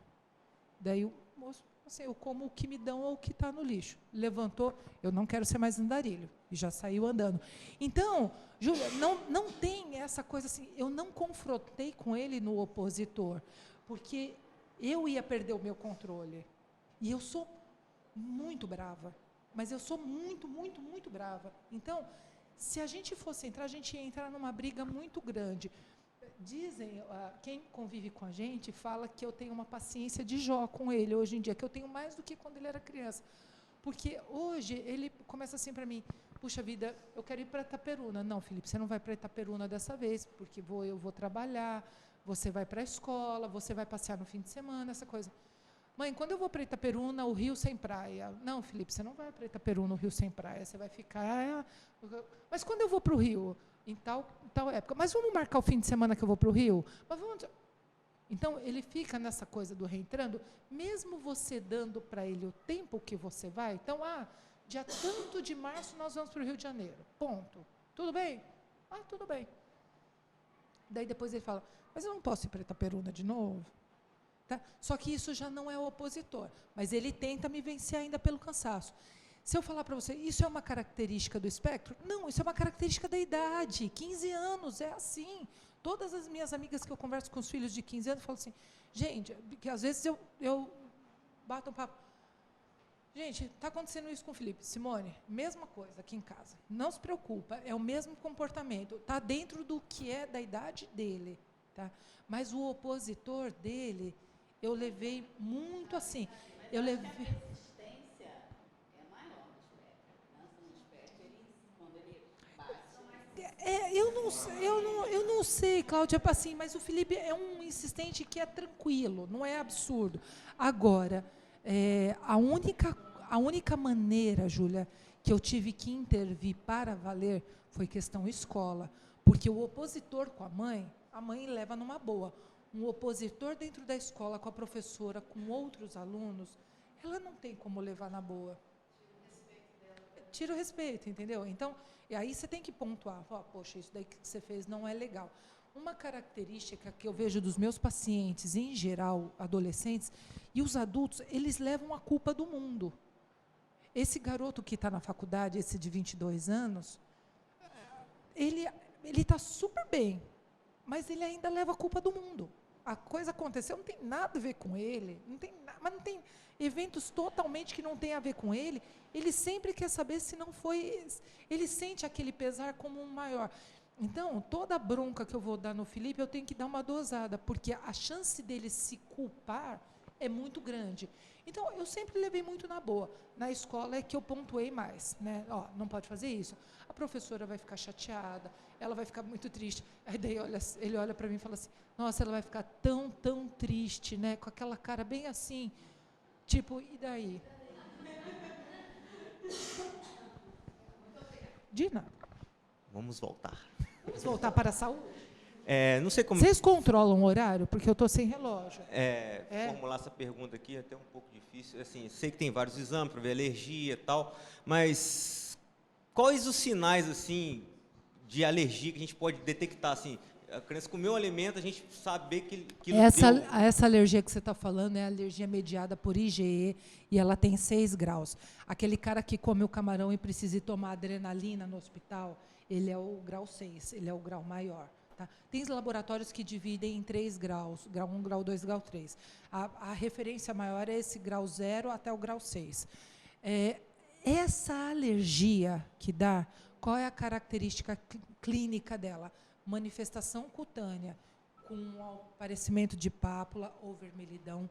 Daí o moço, assim, eu como o que me dão ou o que está no lixo. Levantou, eu não quero ser mais andarilho. E já saiu andando. Então, Júlia, não tem essa coisa assim, eu não confrontei com ele no opositor, porque eu ia perder o meu controle. E eu sou muito brava. Mas eu sou muito, muito, muito brava. Então, se a gente fosse entrar, a gente ia entrar numa briga muito grande. Dizem, quem convive com a gente, fala que eu tenho uma paciência de Jó com ele hoje em dia, que eu tenho mais do que quando ele era criança. Porque hoje ele começa assim para mim, puxa vida, eu quero ir para Itaperuna. Não, Felipe, você não vai para Itaperuna dessa vez, porque eu vou trabalhar, você vai para a escola, você vai passear no fim de semana, essa coisa. Mãe, quando eu vou para Itaperuna, o rio sem praia. Não, Felipe, você não vai para Itaperuna, o rio sem praia. Você vai ficar... Mas quando eu vou para o rio? Em tal época. Mas vamos marcar o fim de semana que eu vou para o rio? Mas vamos... Então, ele fica nessa coisa do reentrando, mesmo você dando para ele o tempo que você vai. Então, dia tanto de março nós vamos para o Rio de Janeiro. Ponto. Tudo bem? Tudo bem. Daí depois ele fala, mas eu não posso ir para Itaperuna de novo? Tá? Só que isso já não é o opositor, mas ele tenta me vencer ainda pelo cansaço. Se eu falar para você, isso é uma característica do espectro? Não, isso é uma característica da idade. 15 anos, é assim. Todas as minhas amigas que eu converso com os filhos de 15 anos, falam assim, gente, que às vezes eu bato um papo. Gente, está acontecendo isso com o Felipe. Simone, mesma coisa aqui em casa. Não se preocupa, é o mesmo comportamento. Está dentro do que é da idade dele. Tá? Mas o opositor dele, eu levei muito assim. Eu levei... Eu não sei, Cláudia, assim, mas o Felipe é um insistente que é tranquilo, não é absurdo. Agora, a única maneira, Júlia, que eu tive que intervir para valer foi questão escola, porque o opositor com a mãe leva numa boa. Um opositor dentro da escola com a professora, com outros alunos, ela não tem como levar na boa. Tira o respeito, entendeu? Então, e aí você tem que pontuar, poxa, isso daí que você fez não é legal. Uma característica que eu vejo dos meus pacientes, em geral, adolescentes, e os adultos, eles levam a culpa do mundo. Esse garoto que está na faculdade, esse de 22 anos, ele está super bem, mas ele ainda leva a culpa do mundo. A coisa aconteceu, não tem nada a ver com ele, mas não tem eventos totalmente que não tem a ver com ele, ele sempre quer saber se não foi, ele sente aquele pesar como um maior. Então, toda a bronca que eu vou dar no Felipe, eu tenho que dar uma dosada, porque a chance dele se culpar é muito grande. Então, eu sempre levei muito na boa. Na escola é que eu pontuei mais, né? Não pode fazer isso. A professora vai ficar chateada, ela vai ficar muito triste. Aí daí ele olha para mim e fala assim, nossa, ela vai ficar tão, tão triste, né? Com aquela cara bem assim, tipo, e daí? Dina, Vamos voltar. vamos voltar para a saúde? Não sei como... Vocês controlam o horário? Porque eu estou sem relógio. Formular essa pergunta aqui é até um pouco difícil. Assim, sei que tem vários exames para ver alergia e tal, mas quais os sinais assim, de alergia que a gente pode detectar? Assim, a criança comeu um alimento, a gente saber que Essa alergia que você está falando é a alergia mediada por IgE e ela tem 6 graus. Aquele cara que come o camarão e precisa ir tomar adrenalina no hospital, ele é o grau 6, ele é o grau maior. Tá? Tem laboratórios que dividem em 3 graus, grau 1, grau 2, grau 3. A referência maior é esse grau 0 até o grau 6. Essa alergia que dá, qual é a característica clínica dela? Manifestação cutânea, com aparecimento de pápula ou vermelhidão.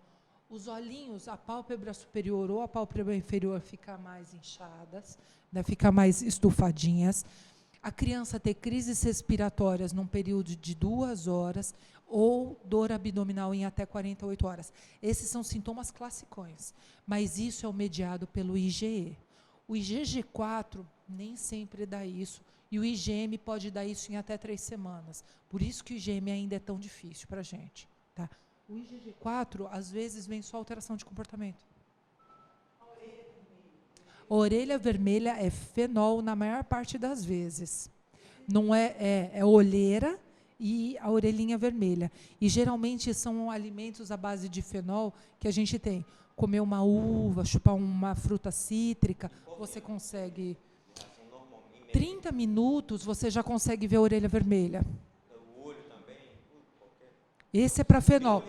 Os olhinhos, a pálpebra superior ou a pálpebra inferior ficar mais inchadas, né, ficar mais estufadinhas. A criança ter crises respiratórias num período de 2 horas ou dor abdominal em até 48 horas. Esses são sintomas classicões, mas isso é o mediado pelo IgE. O IgG4 nem sempre dá isso, e o IgM pode dar isso em até 3 semanas. Por isso que o IgM ainda é tão difícil para a gente. Tá? O IgG4, às vezes, vem só alteração de comportamento. A orelha vermelha é fenol na maior parte das vezes. Não é olheira e a orelhinha vermelha. E geralmente são alimentos à base de fenol que a gente tem. Comer uma uva, chupar uma fruta cítrica, você consegue... 30 minutos você já consegue ver a orelha vermelha. O olho também, Esse é para fenol.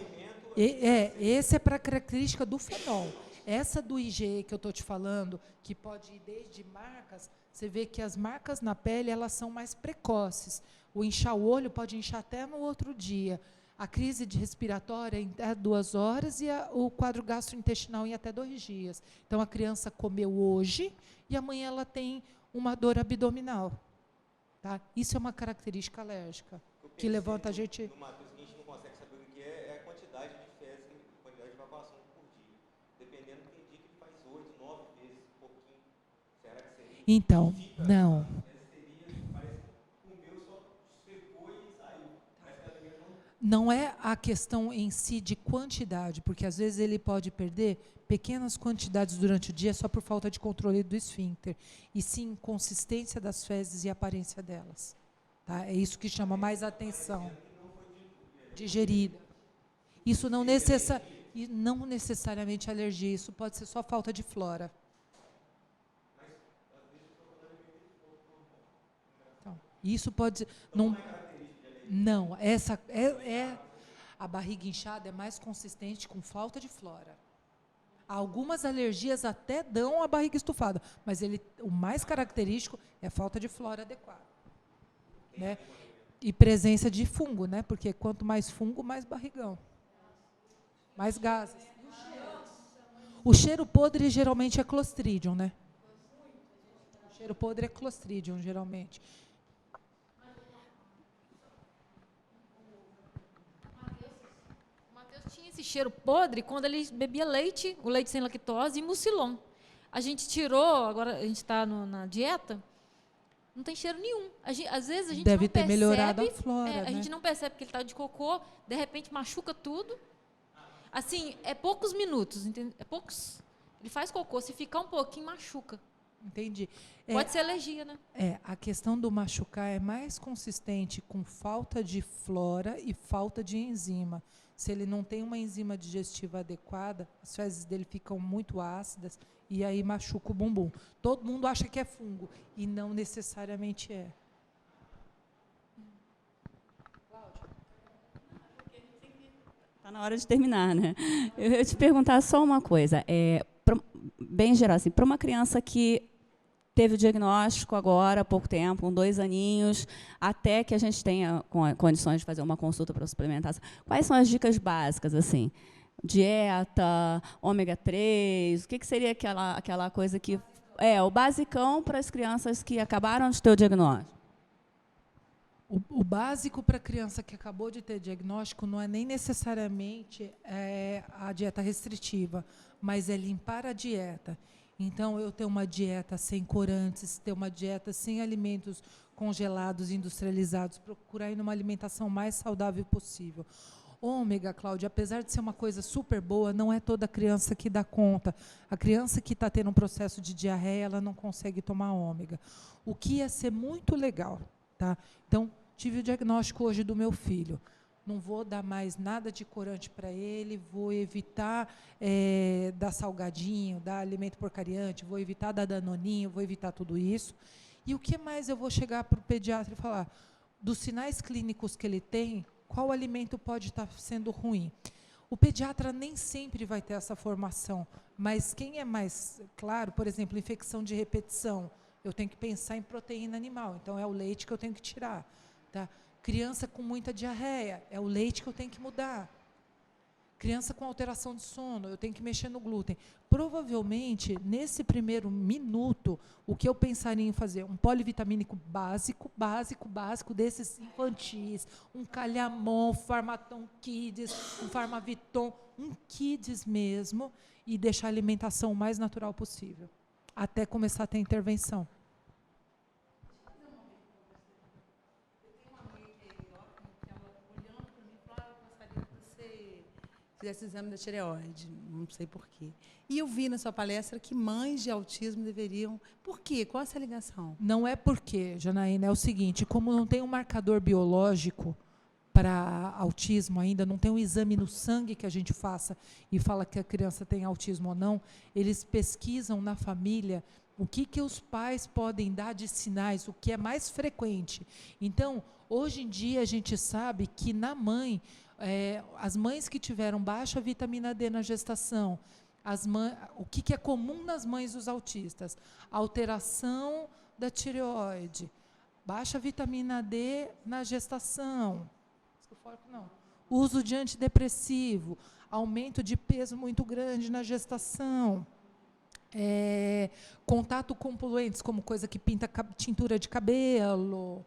Esse é para característica do fenol. Essa do IgE que eu estou te falando, que pode ir desde marcas, você vê que as marcas na pele elas são mais precoces. O inchar o olho pode inchar até no outro dia. A crise de respiratória em até 2 horas e o quadro gastrointestinal em até 2 dias. Então, a criança comeu hoje e amanhã ela tem uma dor abdominal. Tá? Isso é uma característica alérgica, que levanta a gente... No Matheus, a gente não consegue saber o que é a quantidade de fezes, a quantidade de evacuação por dia. Então, não. Não é a questão em si de quantidade, porque às vezes ele pode perder pequenas quantidades durante o dia só por falta de controle do esfíncter, e sim consistência das fezes e aparência delas. Tá? É isso que chama mais atenção. Digerida. Isso não necessariamente alergia, isso pode ser só falta de flora. Então, isso pode... Não, essa a barriga inchada é mais consistente com falta de flora. Algumas alergias até dão a barriga estufada, mas o mais característico é falta de flora adequada, né? E presença de fungo, né? Porque quanto mais fungo, mais barrigão, mais gases. O cheiro podre geralmente é Clostridium, né? O cheiro podre é Clostridium, geralmente. Tinha esse cheiro podre quando ele bebia leite, o leite sem lactose e mucilon. A gente tirou, agora a gente está na dieta, não tem cheiro nenhum. Às vezes a gente deve não ter percebe, melhorado a flora, né? A gente não percebe que ele está de cocô, de repente machuca tudo. Assim, é poucos minutos, entende? É poucos. Ele faz cocô, se ficar um pouquinho, machuca. Entendi. Pode ser alergia, né? A questão do machucar é mais consistente com falta de flora e falta de enzima. Se ele não tem uma enzima digestiva adequada, as fezes dele ficam muito ácidas e aí machuca o bumbum. Todo mundo acha que é fungo e não necessariamente é. Está na hora de terminar, né? Eu ia te perguntar só uma coisa. Bem geral, assim, para uma criança que teve o diagnóstico agora, há pouco tempo, com 2 aninhos, até que a gente tenha condições de fazer uma consulta para suplementação. Quais são as dicas básicas, assim? Dieta, ômega 3, o que seria aquela coisa que... o basicão para as crianças que acabaram de ter o diagnóstico? O básico para a criança que acabou de ter diagnóstico não é nem necessariamente a dieta restritiva, mas é limpar a dieta. Então, eu ter uma dieta sem corantes, ter uma dieta sem alimentos congelados, industrializados, procurar ir numa alimentação mais saudável possível. Ômega, Cláudia, apesar de ser uma coisa super boa, não é toda criança que dá conta. A criança que está tendo um processo de diarreia, ela não consegue tomar ômega. O que ia ser muito legal, tá? Então, tive o diagnóstico hoje do meu filho. Não vou dar mais nada de corante para ele, vou evitar dar salgadinho, dar alimento porcariante, vou evitar dar danoninho, vou evitar tudo isso. E o que mais eu vou chegar para o pediatra e falar? Dos sinais clínicos que ele tem, qual alimento pode estar sendo ruim? O pediatra nem sempre vai ter essa formação, mas quem é mais claro, por exemplo, infecção de repetição, eu tenho que pensar em proteína animal, então é o leite que eu tenho que tirar, tá? Criança com muita diarreia, é o leite que eu tenho que mudar. Criança com alteração de sono, eu tenho que mexer no glúten. Provavelmente, nesse primeiro minuto, o que eu pensaria em fazer? Um polivitamínico básico desses infantis, um Calhamon, Farmaton Kids, um Farmaviton, um Kids mesmo, e deixar a alimentação o mais natural possível, até começar a ter intervenção. Fizesse exame da tireoide, não sei porquê. E eu vi na sua palestra que mães de autismo deveriam... Por quê? Qual essa ligação? Não é porque, Janaína, é o seguinte, como não tem um marcador biológico para autismo ainda, não tem um exame no sangue que a gente faça e fala que a criança tem autismo ou não, eles pesquisam na família o que os pais podem dar de sinais, o que é mais frequente. Então, hoje em dia, a gente sabe que na mãe... as mães que tiveram baixa vitamina D na gestação, o que é comum nas mães dos autistas? Alteração da tireoide, baixa vitamina D na gestação, uso de antidepressivo, aumento de peso muito grande na gestação, contato com poluentes, como coisa que pinta tintura de cabelo.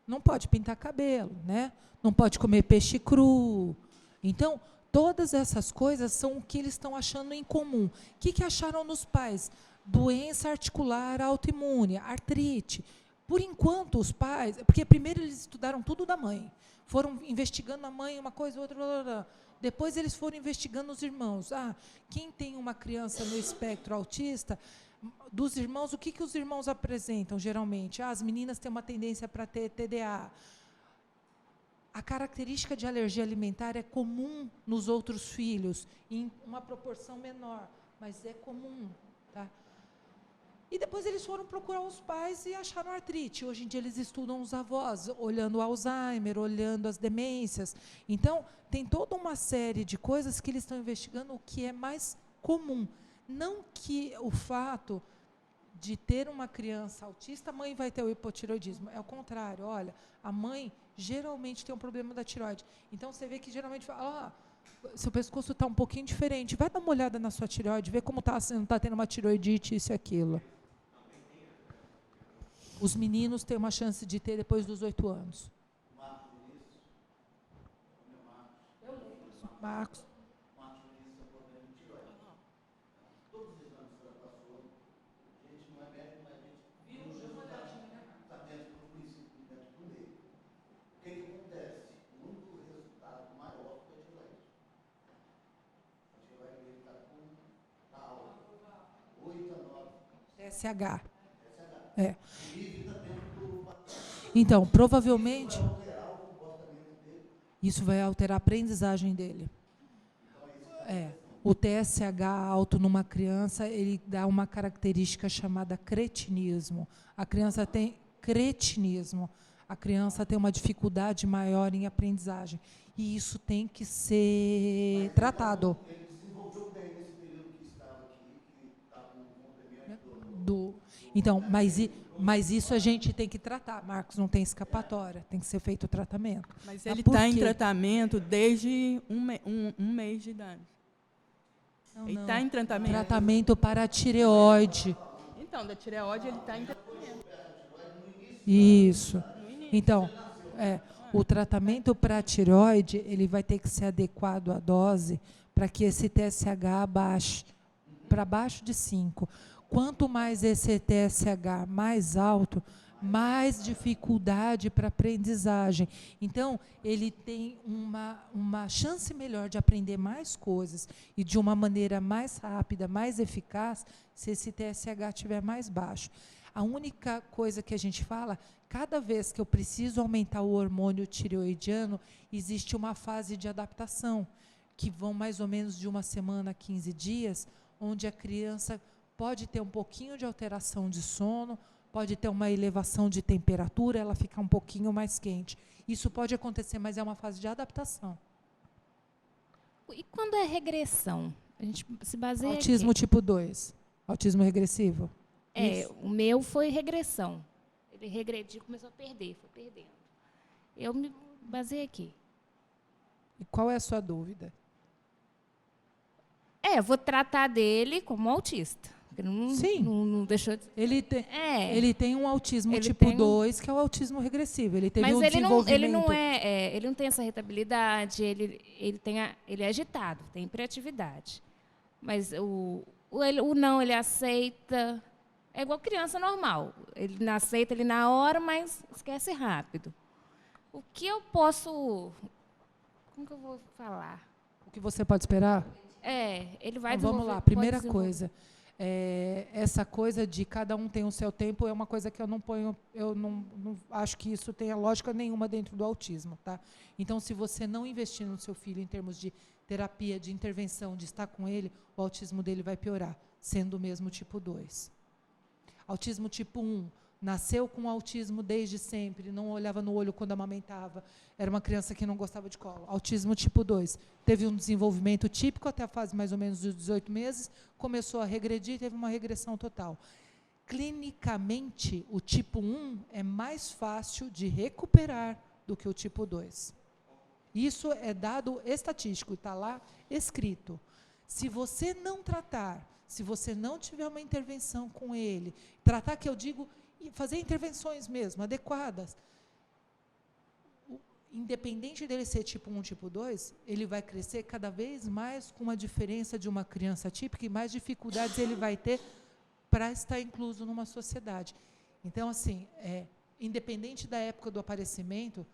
Não pode pintar cabelo, né? Não pode comer peixe cru. Então, todas essas coisas são o que eles estão achando em comum. O que acharam nos pais? doença articular autoimune, artrite. Por enquanto, os pais... Porque primeiro eles estudaram tudo da mãe. Foram investigando a mãe, uma coisa, outra... Blá, blá, blá. Depois eles foram investigando os irmãos. Quem tem uma criança no espectro autista, dos irmãos, o que os irmãos apresentam, geralmente? As meninas têm uma tendência para ter TDA. A característica de alergia alimentar é comum nos outros filhos, em uma proporção menor, mas é comum. Tá? E depois eles foram procurar os pais e acharam artrite. Hoje em dia eles estudam os avós, olhando o Alzheimer, olhando as demências. Então, tem toda uma série de coisas que eles estão investigando o que é mais comum. Não que o fato de ter uma criança autista, a mãe vai ter o hipotireoidismo. É o contrário. Olha, a mãe geralmente tem um problema da tireoide. Então, você vê que geralmente fala, seu pescoço está um pouquinho diferente. Vai dar uma olhada na sua tireoide, vê como está, se não está tendo uma tireoidite, isso e aquilo. Os meninos têm uma chance de ter depois dos 8 anos. Marcos. TSH. É. Então, provavelmente, isso vai alterar a aprendizagem dele. O TSH alto numa criança, ele dá uma característica chamada cretinismo. A criança tem cretinismo. A criança tem uma dificuldade maior em aprendizagem. E isso tem que ser tratado. Então, mas isso a gente tem que tratar, Marcos, não tem escapatória, tem que ser feito o tratamento. Mas ele está em tratamento desde um mês de idade. Não, ele está em tratamento? Tratamento para a tireoide. Então, da tireoide ele está em tratamento. Isso. Então, o tratamento para a tireoide, ele vai ter que ser adequado à dose para que esse TSH abaixe, para baixo de 5. Quanto mais esse TSH mais alto, mais dificuldade para aprendizagem. Então, ele tem uma chance melhor de aprender mais coisas e de uma maneira mais rápida, mais eficaz, se esse TSH estiver mais baixo. A única coisa que a gente fala, cada vez que eu preciso aumentar o hormônio tireoidiano, existe uma fase de adaptação, que vão mais ou menos de 1 semana a 15 dias, onde a criança pode ter um pouquinho de alteração de sono, pode ter uma elevação de temperatura, ela fica um pouquinho mais quente. Isso pode acontecer, mas é uma fase de adaptação. E quando é regressão? A gente se baseia Autismo aqui. tipo 2. Autismo regressivo. Isso. O meu foi regressão. Ele regrediu, começou a perder, foi perdendo. Eu me baseei aqui. E qual é a sua dúvida? Eu vou tratar dele como autista. Sim. Não deixou de... Ele tem um autismo ele tipo 2, que é o autismo regressivo. Ele teve Mas um ele desenvolvimento... ele não tem essa irritabilidade, ele é agitado, tem hiperatividade. Mas o não, ele aceita. É igual criança normal. Ele não aceita ele na hora, mas esquece rápido. O que eu posso... Como que eu vou falar? O que você pode esperar? Ele vai então, vamos lá, primeira coisa. Essa coisa de cada um tem o seu tempo é uma coisa que eu não ponho, eu não acho que isso tenha lógica nenhuma dentro do autismo, tá? Então, se você não investir no seu filho em termos de terapia, de intervenção, de estar com ele, o autismo dele vai piorar, sendo o mesmo tipo 2. Autismo tipo 1, nasceu com autismo desde sempre, não olhava no olho quando amamentava, era uma criança que não gostava de colo. Autismo tipo 2, teve um desenvolvimento típico até a fase mais ou menos dos 18 meses, começou a regredir, teve uma regressão total. Clinicamente, o tipo 1 é mais fácil de recuperar do que o tipo 2. Isso é dado estatístico, está lá escrito. Se você não tratar, se você não tiver uma intervenção com ele, tratar, que eu digo, fazer intervenções mesmo, adequadas, independente dele ser tipo 1, tipo 2, ele vai crescer cada vez mais com uma diferença de uma criança típica e mais dificuldades ele vai ter para estar incluso numa sociedade. Então, assim, independente da época do aparecimento,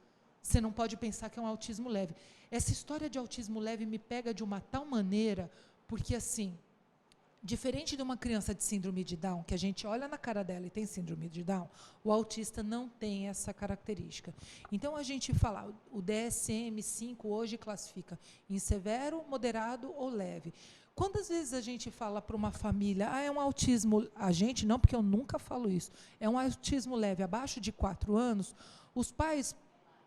você não pode pensar que é um autismo leve. Essa história de autismo leve me pega de uma tal maneira, porque, assim, diferente de uma criança de síndrome de Down, que a gente olha na cara dela e tem síndrome de Down, o autista não tem essa característica. Então, a gente fala, o DSM-5 hoje classifica em severo, moderado ou leve. Quantas vezes a gente fala para uma família, é um autismo, a gente não, porque eu nunca falo isso, é um autismo leve abaixo de 4 anos, os pais,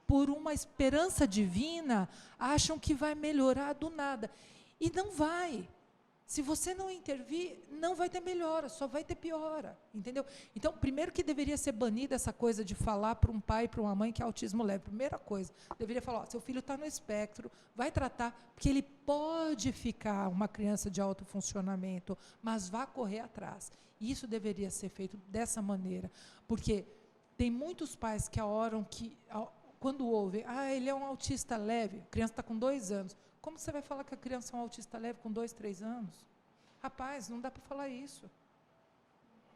por uma esperança divina, acham que vai melhorar do nada. E não vai. Se você não intervir, não vai ter melhora, só vai ter piora, entendeu? Então, primeiro que deveria ser banida essa coisa de falar para um pai e para uma mãe que é autismo leve. Primeira coisa, deveria falar, ó, seu filho está no espectro, vai tratar, porque ele pode ficar uma criança de alto funcionamento, mas vá correr atrás. Isso deveria ser feito dessa maneira, porque tem muitos pais que quando ouvem, ele é um autista leve, a criança está com 2 anos, como você vai falar que a criança é um autista leve com 2, 3 anos? Rapaz, não dá para falar isso.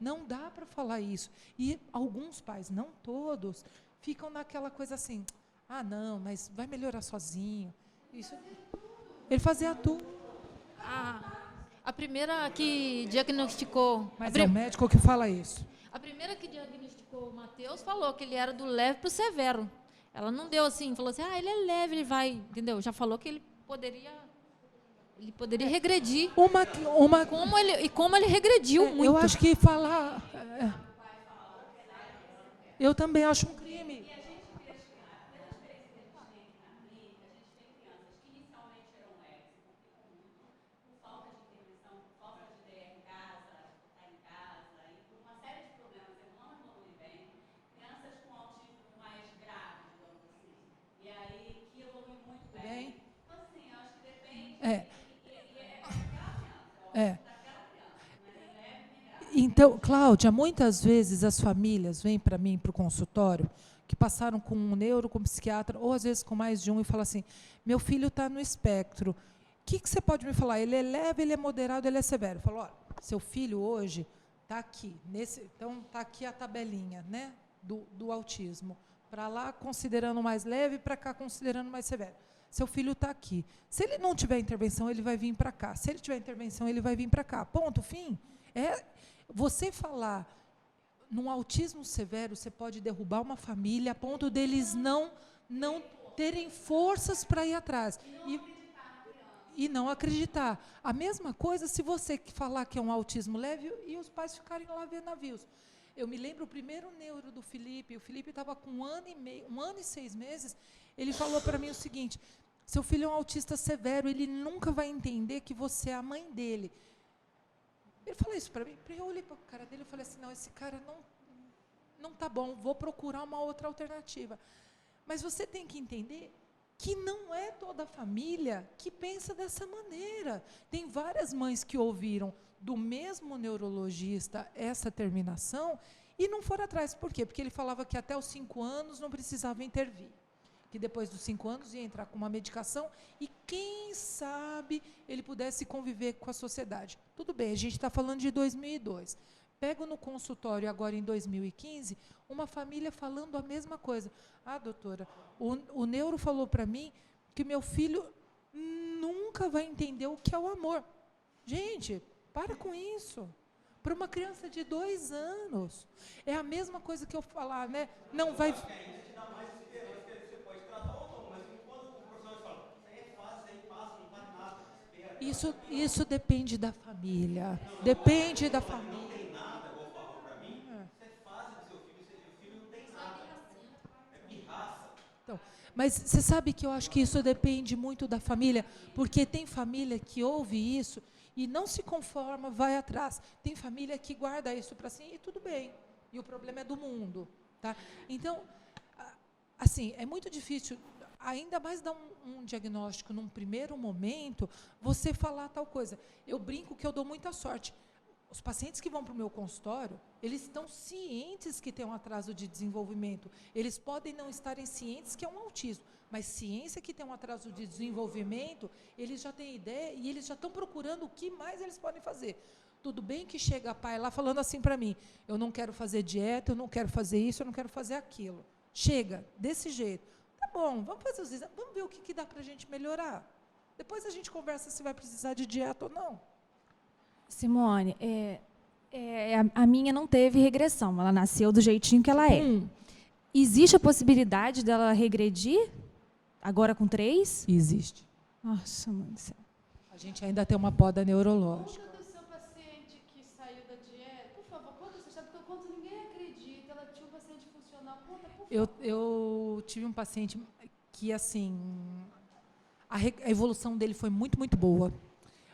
Não dá para falar isso. E alguns pais, não todos, ficam naquela coisa assim, não, mas vai melhorar sozinho. Isso, ele fazia tudo. A primeira que diagnosticou... Mas é o médico que fala isso. A primeira que diagnosticou o Matheus falou que ele era do leve para o severo. Ela não deu assim, falou assim, ele é leve, ele vai, entendeu? Já falou que ele poderia regredir. Como ele regrediu muito. Eu acho que falar... Eu também acho um crime. Então, Cláudia, muitas vezes as famílias vêm para mim, para o consultório, que passaram com um neuro, com um psiquiatra, ou às vezes com mais de um, e falam assim, meu filho está no espectro, o que você pode me falar? Ele é leve, ele é moderado, ele é severo? Eu falo, olha, seu filho hoje está aqui, então está aqui a tabelinha, né, do autismo, para lá considerando mais leve, para cá considerando mais severo. Seu filho está aqui. Se ele não tiver intervenção, ele vai vir para cá. Se ele tiver intervenção, ele vai vir para cá. Ponto, fim. Você falar num autismo severo, você pode derrubar uma família a ponto deles não terem forças para ir atrás. E não acreditar. A mesma coisa se você falar que é um autismo leve e os pais ficarem lá vendo navios. Eu me lembro o primeiro neuro do Felipe, o Felipe estava com 1 ano e meio, 1 ano e 6 meses, ele falou para mim o seguinte, seu filho é um autista severo, ele nunca vai entender que você é a mãe dele. Ele falou isso para mim, eu olhei para a cara dele e falei assim, não, esse cara não está bom, vou procurar uma outra alternativa. Mas você tem que entender que não é toda a família que pensa dessa maneira. Tem várias mães que ouviram do mesmo neurologista essa terminação e não foram atrás. Por quê? Porque ele falava que até os 5 anos não precisava intervir. Que depois dos 5 anos ia entrar com uma medicação e, quem sabe, ele pudesse conviver com a sociedade. Tudo bem, a gente está falando de 2002. Pego no consultório agora em 2015, uma família falando a mesma coisa. Doutora, o neuro falou para mim que meu filho nunca vai entender o que é o amor. Gente, para com isso. Para uma criança de 2 anos. É a mesma coisa que eu falar, né? Não vai... Isso depende da família. Depende da família. Não tem nada, igual falou para mim. Isso é fase do seu filho não tem nada. É pirraça. Então, mas você sabe que eu acho que isso depende muito da família, porque tem família que ouve isso e não se conforma, vai atrás. Tem família que guarda isso para si e tudo bem. E o problema é do mundo, tá? Então, assim, é muito difícil, ainda mais dar um diagnóstico num primeiro momento, você falar tal coisa. Eu brinco que eu dou muita sorte. Os pacientes que vão para o meu consultório, eles estão cientes que tem um atraso de desenvolvimento. Eles podem não estarem cientes que é um autismo, mas ciência que tem um atraso de desenvolvimento, eles já têm ideia e eles já estão procurando o que mais eles podem fazer. Tudo bem que chega pai lá falando assim para mim, eu não quero fazer dieta, eu não quero fazer isso, eu não quero fazer aquilo. Chega, desse jeito. Tá bom, vamos fazer os exames, vamos ver o que dá para a gente melhorar. Depois a gente conversa se vai precisar de dieta ou não. Simone, a minha não teve regressão, ela nasceu do jeitinho que ela é. Existe a possibilidade dela regredir agora com 3? Existe. Nossa, mãe do céu. A gente ainda tem uma poda neurológica. Conta do seu paciente que saiu da dieta. Por favor, conta essa história, porque eu conto, ninguém acredita. Ela tinha um paciente funcional. Conta, por favor. Eu tive um paciente que, assim, a evolução dele foi muito, muito boa.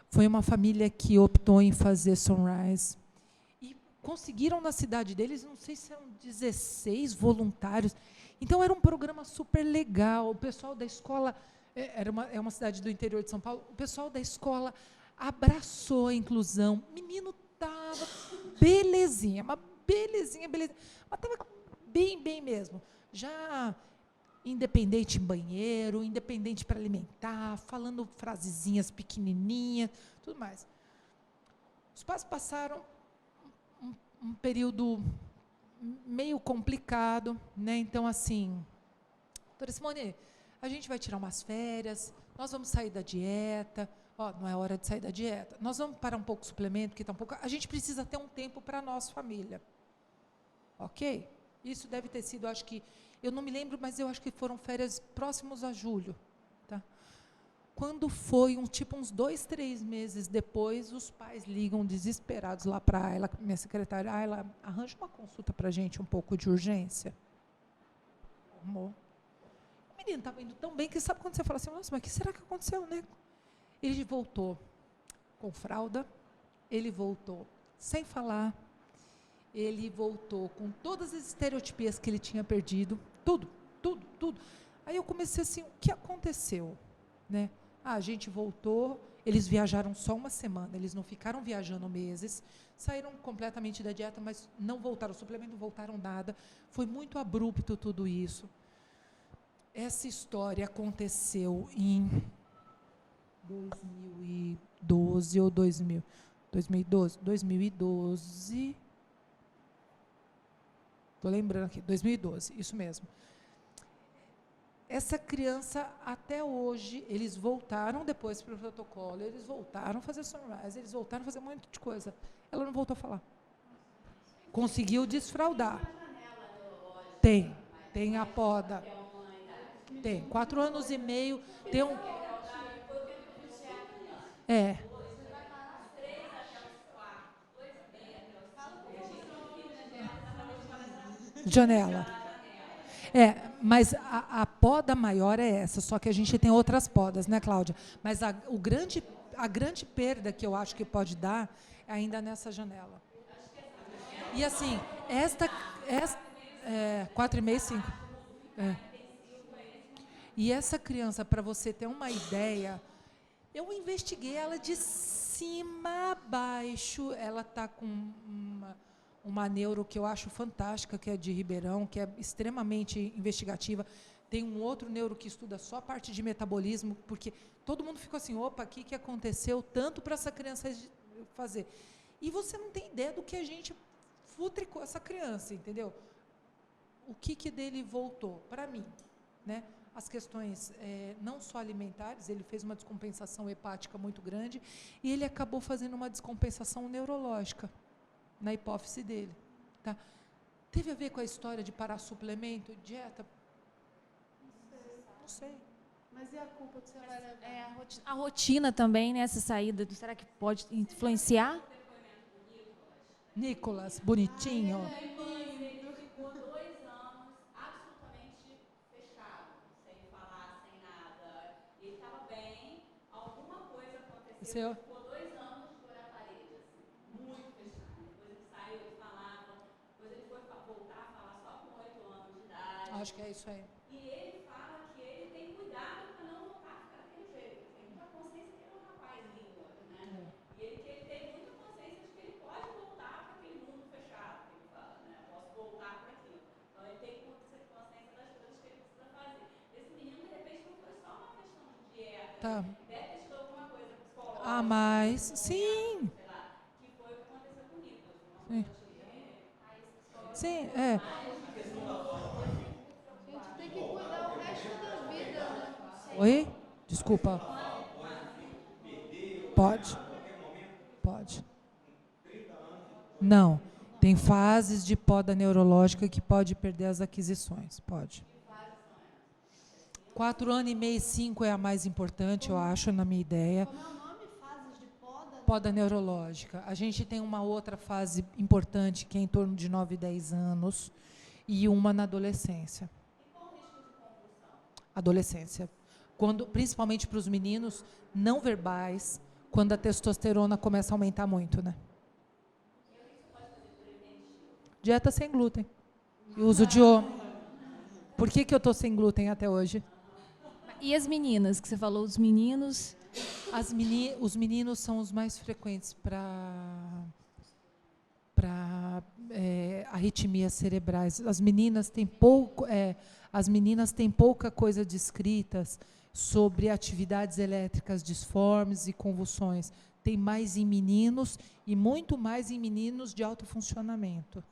Foi uma família que optou em fazer Sunrise. E conseguiram na cidade deles, não sei se eram 16 voluntários. Então, era um programa super legal. O pessoal da escola... É uma cidade do interior de São Paulo. O pessoal da escola abraçou a inclusão. O menino estava belezinha, mas belezinha. Mas estava bem, bem mesmo. Já independente em banheiro, independente para alimentar, falando frasezinhas pequenininhas, tudo mais. Os pais passaram um período meio complicado, né? Então, assim, doutora Simone, a gente vai tirar umas férias, nós vamos sair da dieta. Ó, não é hora de sair da dieta. Nós vamos parar um pouco o suplemento, porque está um pouco... A gente precisa ter um tempo para nós, família. Ok? Isso deve ter sido, acho que... Eu não me lembro, mas eu acho que foram férias próximos a julho. Tá? Quando foi, uns 2, 3 meses depois, os pais ligam desesperados lá para a Ayla, minha secretária. Ayla, arranja uma consulta para a gente, um pouco de urgência. Amor. O menino estava indo tão bem que sabe quando você fala assim, nossa, mas o que será que aconteceu, né? Ele voltou com fralda, ele voltou sem falar, ele voltou com todas as estereotipias que ele tinha perdido, tudo. Aí eu comecei assim, o que aconteceu? Né? A gente voltou, eles viajaram só uma semana, eles não ficaram viajando meses, saíram completamente da dieta, mas não voltaram ao suplemento, não voltaram nada, foi muito abrupto tudo isso. Essa história aconteceu em 2012 ou 2012. Estou lembrando aqui, 2012, isso mesmo. Essa criança, até hoje, eles voltaram depois para o protocolo, eles voltaram a fazer Sunrise, eles voltaram a fazer um monte de coisa. Ela não voltou a falar. Conseguiu desfraldar. Tem a poda. Tem, 4 anos e meio, tem um... Janela. Mas a poda maior é essa, só que a gente tem outras podas, né, Cláudia? Mas a grande perda que eu acho que pode dar é ainda nessa janela. E assim, 4,5, 5. E essa criança, para você ter uma ideia, eu investiguei ela de cima a baixo. Ela está com uma neuro que eu acho fantástica, que é de Ribeirão, que é extremamente investigativa. Tem um outro neuro que estuda só a parte de metabolismo, porque todo mundo ficou assim, opa, o que aconteceu tanto para essa criança fazer? E você não tem ideia do que a gente futricou essa criança, entendeu? O que dele voltou? Para mim, né? As questões não só alimentares, ele fez uma descompensação hepática muito grande e ele acabou fazendo uma descompensação neurológica na hipófise dele. Tá? Teve a ver com a história de parar suplemento, dieta? Não sei. Mas e a culpa que você vai levar? A rotina também, né, essa saída, será que pode influenciar? Nicolas, bonitinho. Ficou 2 anos de furar a parede, assim, muito fechado. Depois ele saiu, ele falava, depois ele foi voltar a falar só com 8 anos de idade. Acho que é isso aí. E ele fala que ele tem cuidado para não voltar a ficar daquele jeito. Tem muita consciência que ele é um rapaz lindo, né? E ele tem muita consciência de que ele pode voltar para aquele mundo fechado, que ele fala, né? Posso voltar para aquilo. Então ele tem consciência das coisas que ele precisa fazer. Esse menino, de repente, não foi só uma questão de dieta. Tá. Deve ter tido alguma coisa psicológica. Mas, sim. Sei lá, que foi Sim, Sim, é. Tem que cuidar o resto da vida, né? Oi? Desculpa. Pode. Pode. Não. Tem fases de poda neurológica que pode perder as aquisições. Pode. 4 anos e meio, 5 é a mais importante, eu acho, na minha ideia. Como é o nome? Fases de poda? Poda neurológica. A gente tem uma outra fase importante, que é em torno de 9 e 10 anos, e uma na adolescência. E qual o risco de convulsão? Adolescência. Principalmente para os meninos não verbais, quando a testosterona começa a aumentar muito, né? Dieta sem glúten. E uso de Por que eu estou sem glúten até hoje? E as meninas, que você falou, os meninos? Os meninos são os mais frequentes para arritmias cerebrais. As meninas têm pouca coisa descritas sobre atividades elétricas disformes e convulsões. Tem mais em meninos e muito mais em meninos de alto funcionamento.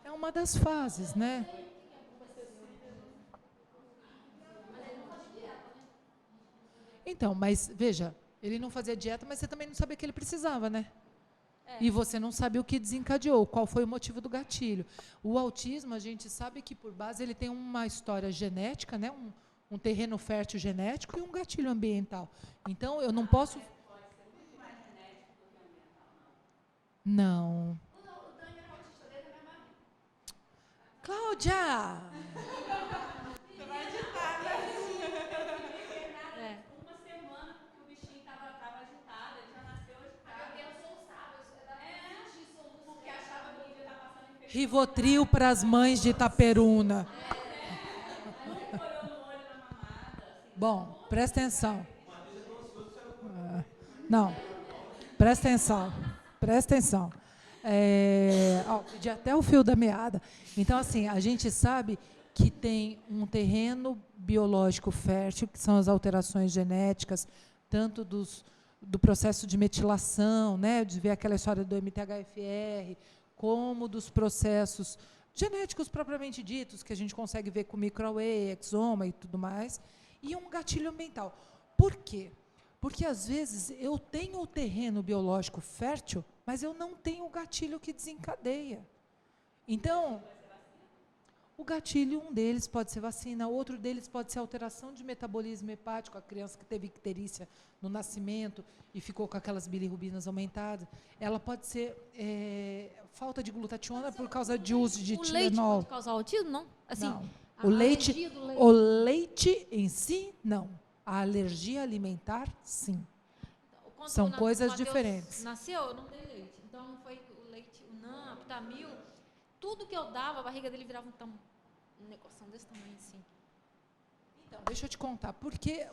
É uma das fases, né? Então, mas veja, ele não fazia dieta, mas você também não sabia que ele precisava, né? E você não sabe o que desencadeou, qual foi o motivo do gatilho. O autismo, a gente sabe que por base ele tem uma história genética, né? Um terreno fértil genético e um gatilho ambiental. Então, eu não posso... Não. Cláudia! Você vai agitar, né? Uma semana que o bichinho estava agitado, ele já nasceu agitado. Eu soluçava, porque achava que ele ia estar passando infecção. Rivotril para as mães de Itaperuna. Bom, presta atenção. Não, presta atenção. Presta atenção. Pedi até o fio da meada. Então, assim, a gente sabe que tem um terreno biológico fértil, que são as alterações genéticas, tanto do processo de metilação, né, de ver aquela história do MTHFR, como dos processos genéticos propriamente ditos, que a gente consegue ver com microarray, exoma e tudo mais, e um gatilho ambiental. Por quê? Porque, às vezes, eu tenho o terreno biológico fértil, mas eu não tenho o gatilho que desencadeia. Então, o gatilho, um deles pode ser vacina, outro deles pode ser alteração de metabolismo hepático, a criança que teve icterícia no nascimento e ficou com aquelas bilirrubinas aumentadas. Ela pode ser falta de glutationa por causa de uso de Tilenol. O leite pode causar autismo, não? Assim, Não. a O leite, alergia do leite. o leite em si, não. A alergia alimentar, sim. Quando São o coisas Matheus diferentes. Nasceu, eu não dei leite. Então, foi o leite, o NAN, Aptamil, tudo que eu dava, a barriga dele virava um negocinho desse tamanho, assim. Então, deixa eu te contar. Por que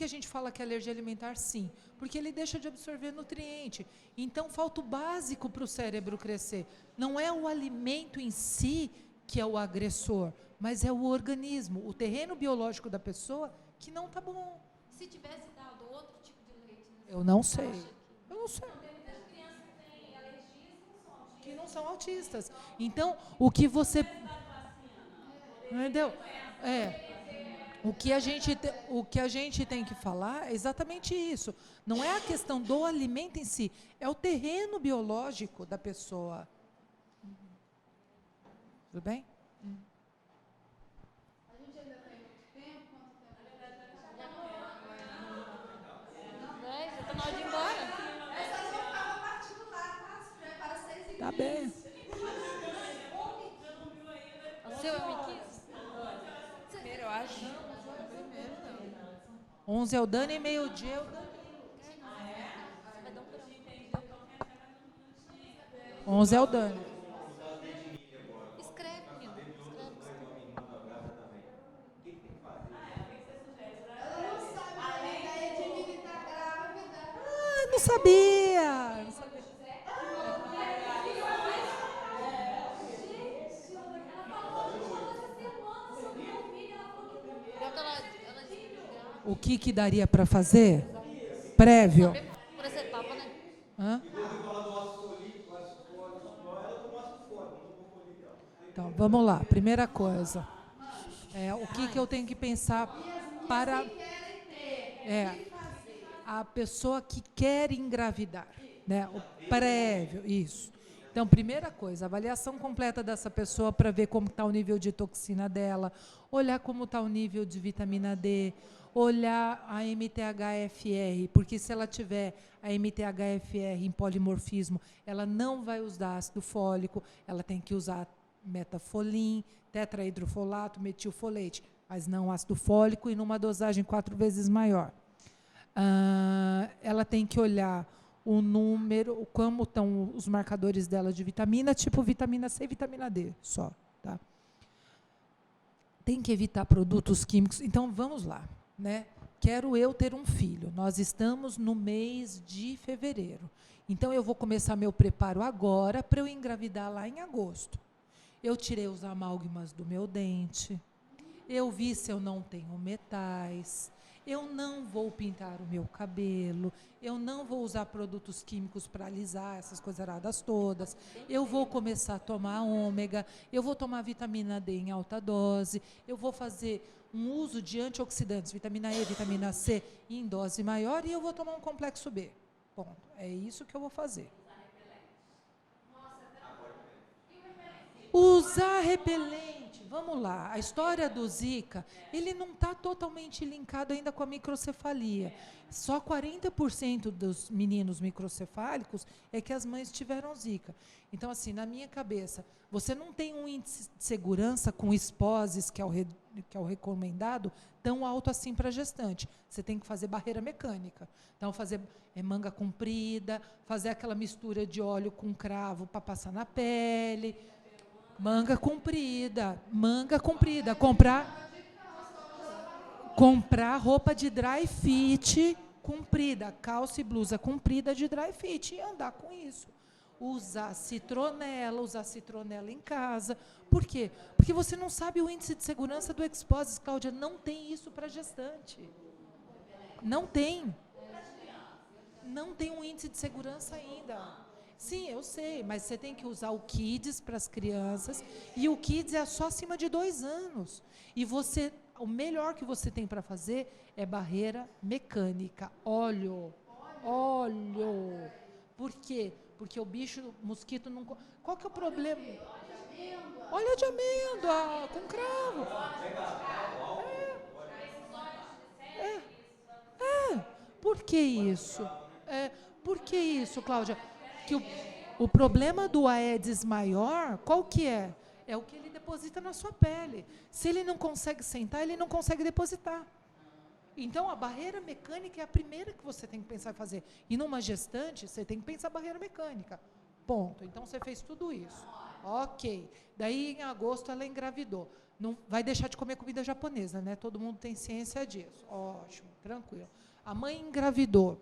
a gente fala que é alergia alimentar, sim? Porque ele deixa de absorver nutriente. Então, falta o básico para o cérebro crescer. Não é o alimento em si que é o agressor, mas é o organismo, o terreno biológico da pessoa que não está bom. Se tivesse dado outro tipo de leite... Eu não sei. Eu não sei. Tem muitas crianças que têm alergias Que não são autistas. Então, o que você... Entendeu? O que a gente tem que falar é exatamente isso. Não é a questão do alimento em si, é o terreno biológico da pessoa. Tudo bem? A gente ainda tem muito tempo? Já está na hora de ir embora. Essa não ficava particular, tá? Se prepara 6h15. Tá bem. O seu é 1h15? Primeiro, eu acho. 11 é o Dani e meio-dia é o Dani. 11 é o Dani. Escreve, menino. Não sabia. o que daria para fazer? Prévio. Por essa etapa, né? Hã? Então, vamos lá. Primeira coisa. O que eu tenho que pensar para a pessoa que quer engravidar, né? O prévio, isso. Então, primeira coisa, avaliação completa dessa pessoa para ver como está o nível de toxina dela, olhar como está o nível de vitamina D, olhar a MTHFR, porque se ela tiver a MTHFR em polimorfismo, ela não vai usar ácido fólico, ela tem que usar metafolim, tetrahidrofolato, metilfolate, mas não ácido fólico e numa dosagem 4 vezes maior. Ela tem que olhar o número, como estão os marcadores dela de vitamina, tipo vitamina C e vitamina D, só. Tá? Tem que evitar produtos químicos. Então, vamos lá. Né? Quero eu ter um filho. Nós estamos no mês de fevereiro. Então, eu vou começar meu preparo agora para eu engravidar lá em agosto. Eu tirei os amálgamas do meu dente. Eu vi se eu não tenho metais. Eu não vou pintar o meu cabelo, eu não vou usar produtos químicos para alisar essas coisas erradas todas, eu vou começar a tomar ômega, eu vou tomar vitamina D em alta dose, eu vou fazer um uso de antioxidantes, vitamina E, vitamina C, em dose maior, e eu vou tomar um complexo B. Ponto. É isso que eu vou fazer. Usar repelente. Vamos lá, a história do Zika, ele não está totalmente linkado ainda com a microcefalia. Só 40% dos meninos microcefálicos é que as mães tiveram Zika. Então, assim, na minha cabeça, você não tem um índice de segurança com esposes, que é o recomendado, tão alto assim para gestante. Você tem que fazer barreira mecânica. Então, fazer manga comprida, fazer aquela mistura de óleo com cravo para passar na pele. Manga comprida, comprar roupa de dry fit comprida, calça e blusa comprida de dry fit e andar com isso. Usar citronela em casa. Por quê? Porque você não sabe o índice de segurança do Exposis, Cláudia, não tem isso para gestante. Não tem. Não tem um índice de segurança ainda. Sim, eu sei, mas você tem que usar o Kids para as crianças, e o Kids é só acima de 2 anos. E o melhor que você tem para fazer é barreira mecânica, óleo. Por quê? Porque o mosquito não... Qual que é o problema? Óleo de amêndoa, com cravo. Por que isso? Por que isso, Cláudia? Que o problema do Aedes maior, qual que é? É o que ele deposita na sua pele. Se ele não consegue sentar, ele não consegue depositar. Então, a barreira mecânica é a primeira que você tem que pensar em fazer. E numa gestante, você tem que pensar barreira mecânica. Ponto. Então, você fez tudo isso. Ok. Daí, em agosto, ela engravidou. Não vai deixar de comer comida japonesa, né? Todo mundo tem ciência disso. Ótimo, tranquilo. A mãe engravidou.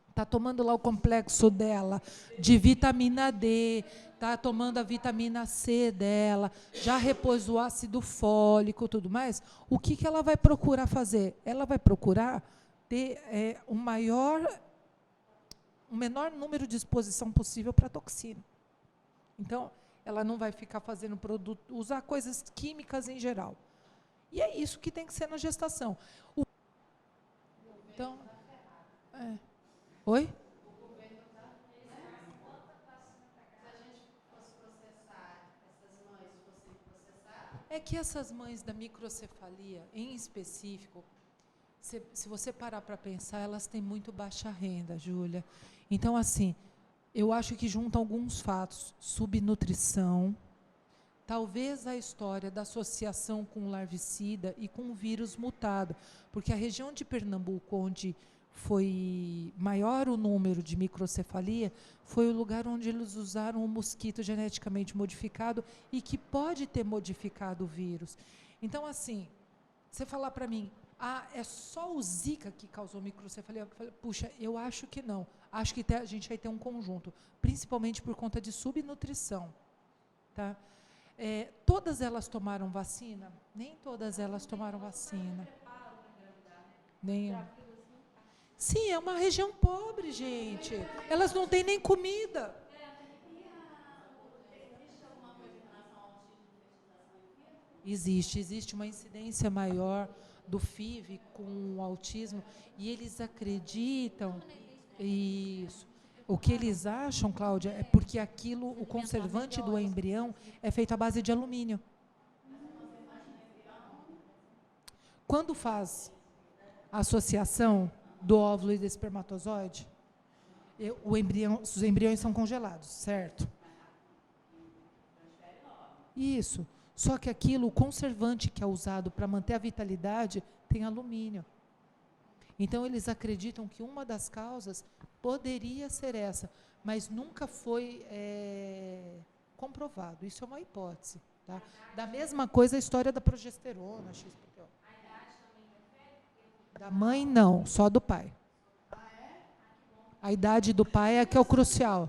Está tomando lá o complexo dela de vitamina D, está tomando a vitamina C dela, já repôs o ácido fólico, tudo mais. O que ela vai procurar fazer? Ela vai procurar ter o menor número de exposição possível para toxina. Então, ela não vai ficar fazendo produto, usar coisas químicas em geral. E é isso que tem que ser na gestação. Então, Oi? O governo está se a gente fosse processar essas mães, fosse processar. É que essas mães da microcefalia, em específico, se você parar para pensar, elas têm muito baixa renda, Júlia. Então, assim, eu acho que juntam alguns fatos. Subnutrição, talvez a história da associação com o larvicida e com o vírus mutado, porque a região de Pernambuco, onde foi maior o número de microcefalia, foi o lugar onde eles usaram o mosquito geneticamente modificado e que pode ter modificado o vírus. Então, assim, você falar para mim, é só o Zika que causou microcefalia? Puxa, eu acho que não. Acho que a gente vai ter um conjunto, principalmente por conta de subnutrição. Tá? Todas elas tomaram vacina? Nem todas elas tomaram vacina. Nem... Sim, é uma região pobre, gente. Elas não têm nem comida. Existe uma incidência maior do FIV com o autismo e eles acreditam isso. O que eles acham, Cláudia, é porque aquilo, o conservante do embrião é feito à base de alumínio. Quando faz a associação do óvulo e do espermatozoide, os embriões são congelados, certo? Isso. Só que aquilo, o conservante que é usado para manter a vitalidade, tem alumínio. Então, eles acreditam que uma das causas poderia ser essa, mas nunca foi comprovado. Isso é uma hipótese. Tá? Da mesma coisa a história da progesterona, XPTO. Da mãe, não, só do pai. A idade do pai é que é o crucial.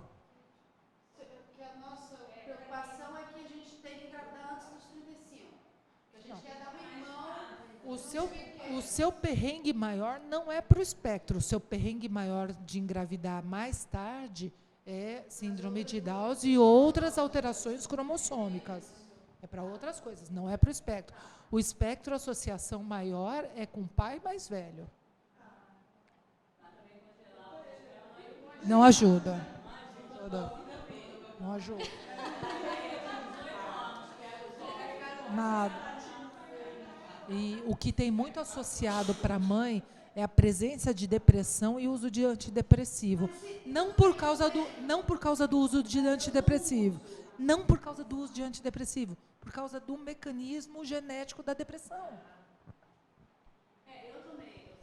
Porque a nossa preocupação é que a gente tem que engravidar antes dos 35. A gente quer dar um irmão. O seu perrengue maior não é para o espectro. O seu perrengue maior de engravidar mais tarde é síndrome de Down e outras alterações cromossômicas. É para outras coisas, não é para o espectro. O espectro, a associação maior é com o pai mais velho. Não ajuda. Não ajuda. Nada. E o que tem muito associado para a mãe é a presença de depressão e uso de antidepressivo. Não por causa do uso de antidepressivo. Não por causa do uso de antidepressivo. Por causa do mecanismo genético da depressão. Eu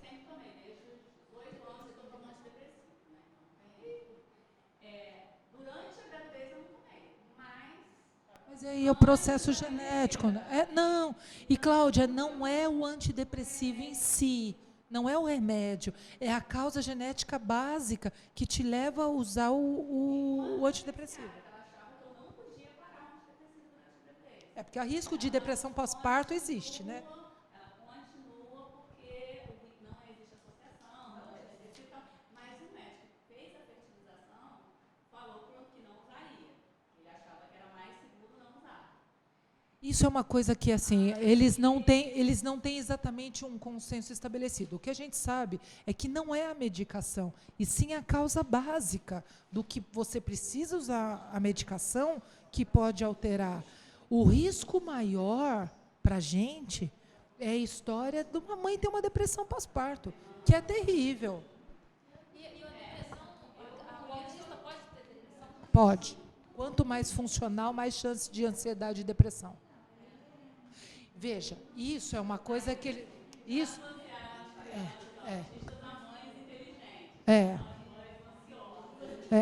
sempre tomei, desde os 18 anos eu estou tomando antidepressivo, né? Durante a gravidez eu não tomei, mas aí é o processo genético. Não. E, Cláudia, não é o antidepressivo em si, não é o remédio, é a causa genética básica que te leva a usar o antidepressivo. É porque o risco de depressão pós-parto existe, né? ela continua porque não existe associação, não existe, mas o médico que fez a fertilização falou que não usaria. Ele achava que era mais seguro não usar. Isso é uma coisa que, assim, eles não têm exatamente um consenso estabelecido. O que a gente sabe é que não é a medicação, e sim a causa básica do que você precisa usar a medicação que pode alterar. O risco maior para a gente é a história de uma mãe ter uma depressão pós-parto, que é terrível. E a depressão, o autista pode ter depressão? Pode. Quanto mais funcional, mais chance de ansiedade e depressão. Veja, isso é uma coisa que ele... Isso...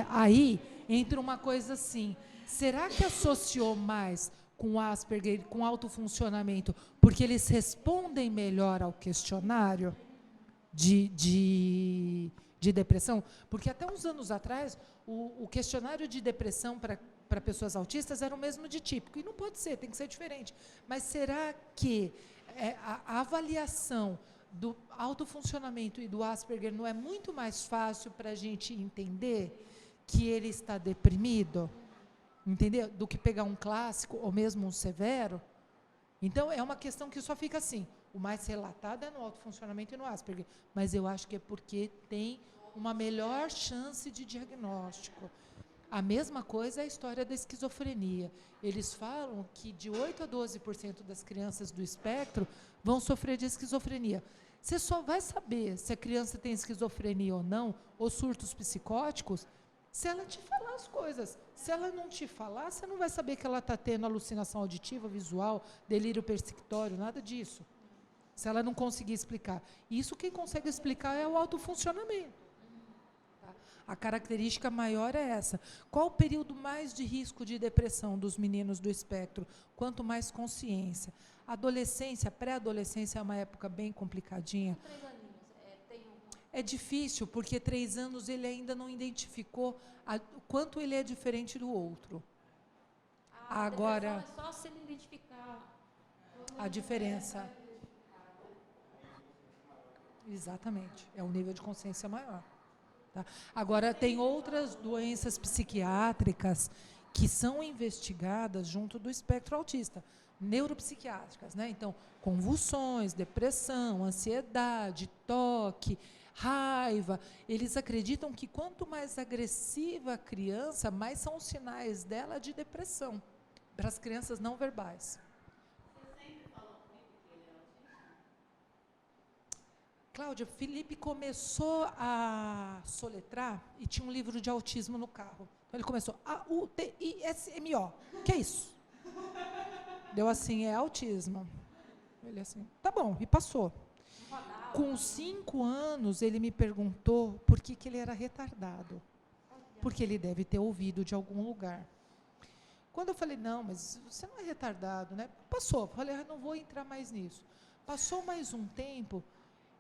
Aí entra uma coisa assim, será que associou mais com Asperger, com autofuncionamento, porque eles respondem melhor ao questionário de depressão? Porque até uns anos atrás, o questionário de depressão para pessoas autistas era o mesmo de típico, e não pode ser, tem que ser diferente. Mas será que a avaliação do autofuncionamento e do Asperger não é muito mais fácil para a gente entender que ele está deprimido? Entendeu? Do que pegar um clássico ou mesmo um severo. Então, é uma questão que só fica assim. O mais relatado é no autofuncionamento e no Asperger. Mas eu acho que é porque tem uma melhor chance de diagnóstico. A mesma coisa é a história da esquizofrenia. Eles falam que de 8% a 12% das crianças do espectro vão sofrer de esquizofrenia. Você só vai saber se a criança tem esquizofrenia ou não, ou surtos psicóticos, se ela te falar as coisas. Se ela não te falar, você não vai saber que ela está tendo alucinação auditiva, visual, delírio persecutório, nada disso. Se ela não conseguir explicar. Isso quem consegue explicar é o autofuncionamento. Tá? A característica maior é essa. Qual o período mais de risco de depressão dos meninos do espectro? Quanto mais consciência. Adolescência, pré-adolescência é uma época bem complicadinha. 3 aninhos. É difícil, porque 3 anos ele ainda não identificou o quanto ele é diferente do outro. Agora, É só se ele identificar a diferença. Exatamente. É um nível de consciência maior. Tá? Agora, tem outras doenças psiquiátricas que são investigadas junto do espectro autista, neuropsiquiátricas, né? Então, convulsões, depressão, ansiedade, toque, raiva. Eles acreditam que quanto mais agressiva a criança, mais são os sinais dela de depressão, para as crianças não verbais. Cláudia, Felipe começou a soletrar e tinha um livro de autismo no carro. Então ele começou, A-U-T-I-S-M-O. Que é isso? Deu assim, é autismo. Ele assim, tá bom, e passou. Com 5 anos, ele me perguntou por que ele era retardado. Porque ele deve ter ouvido de algum lugar. Quando eu falei, não, mas você não é retardado, né? Passou. Falei, não vou entrar mais nisso. Passou mais um tempo,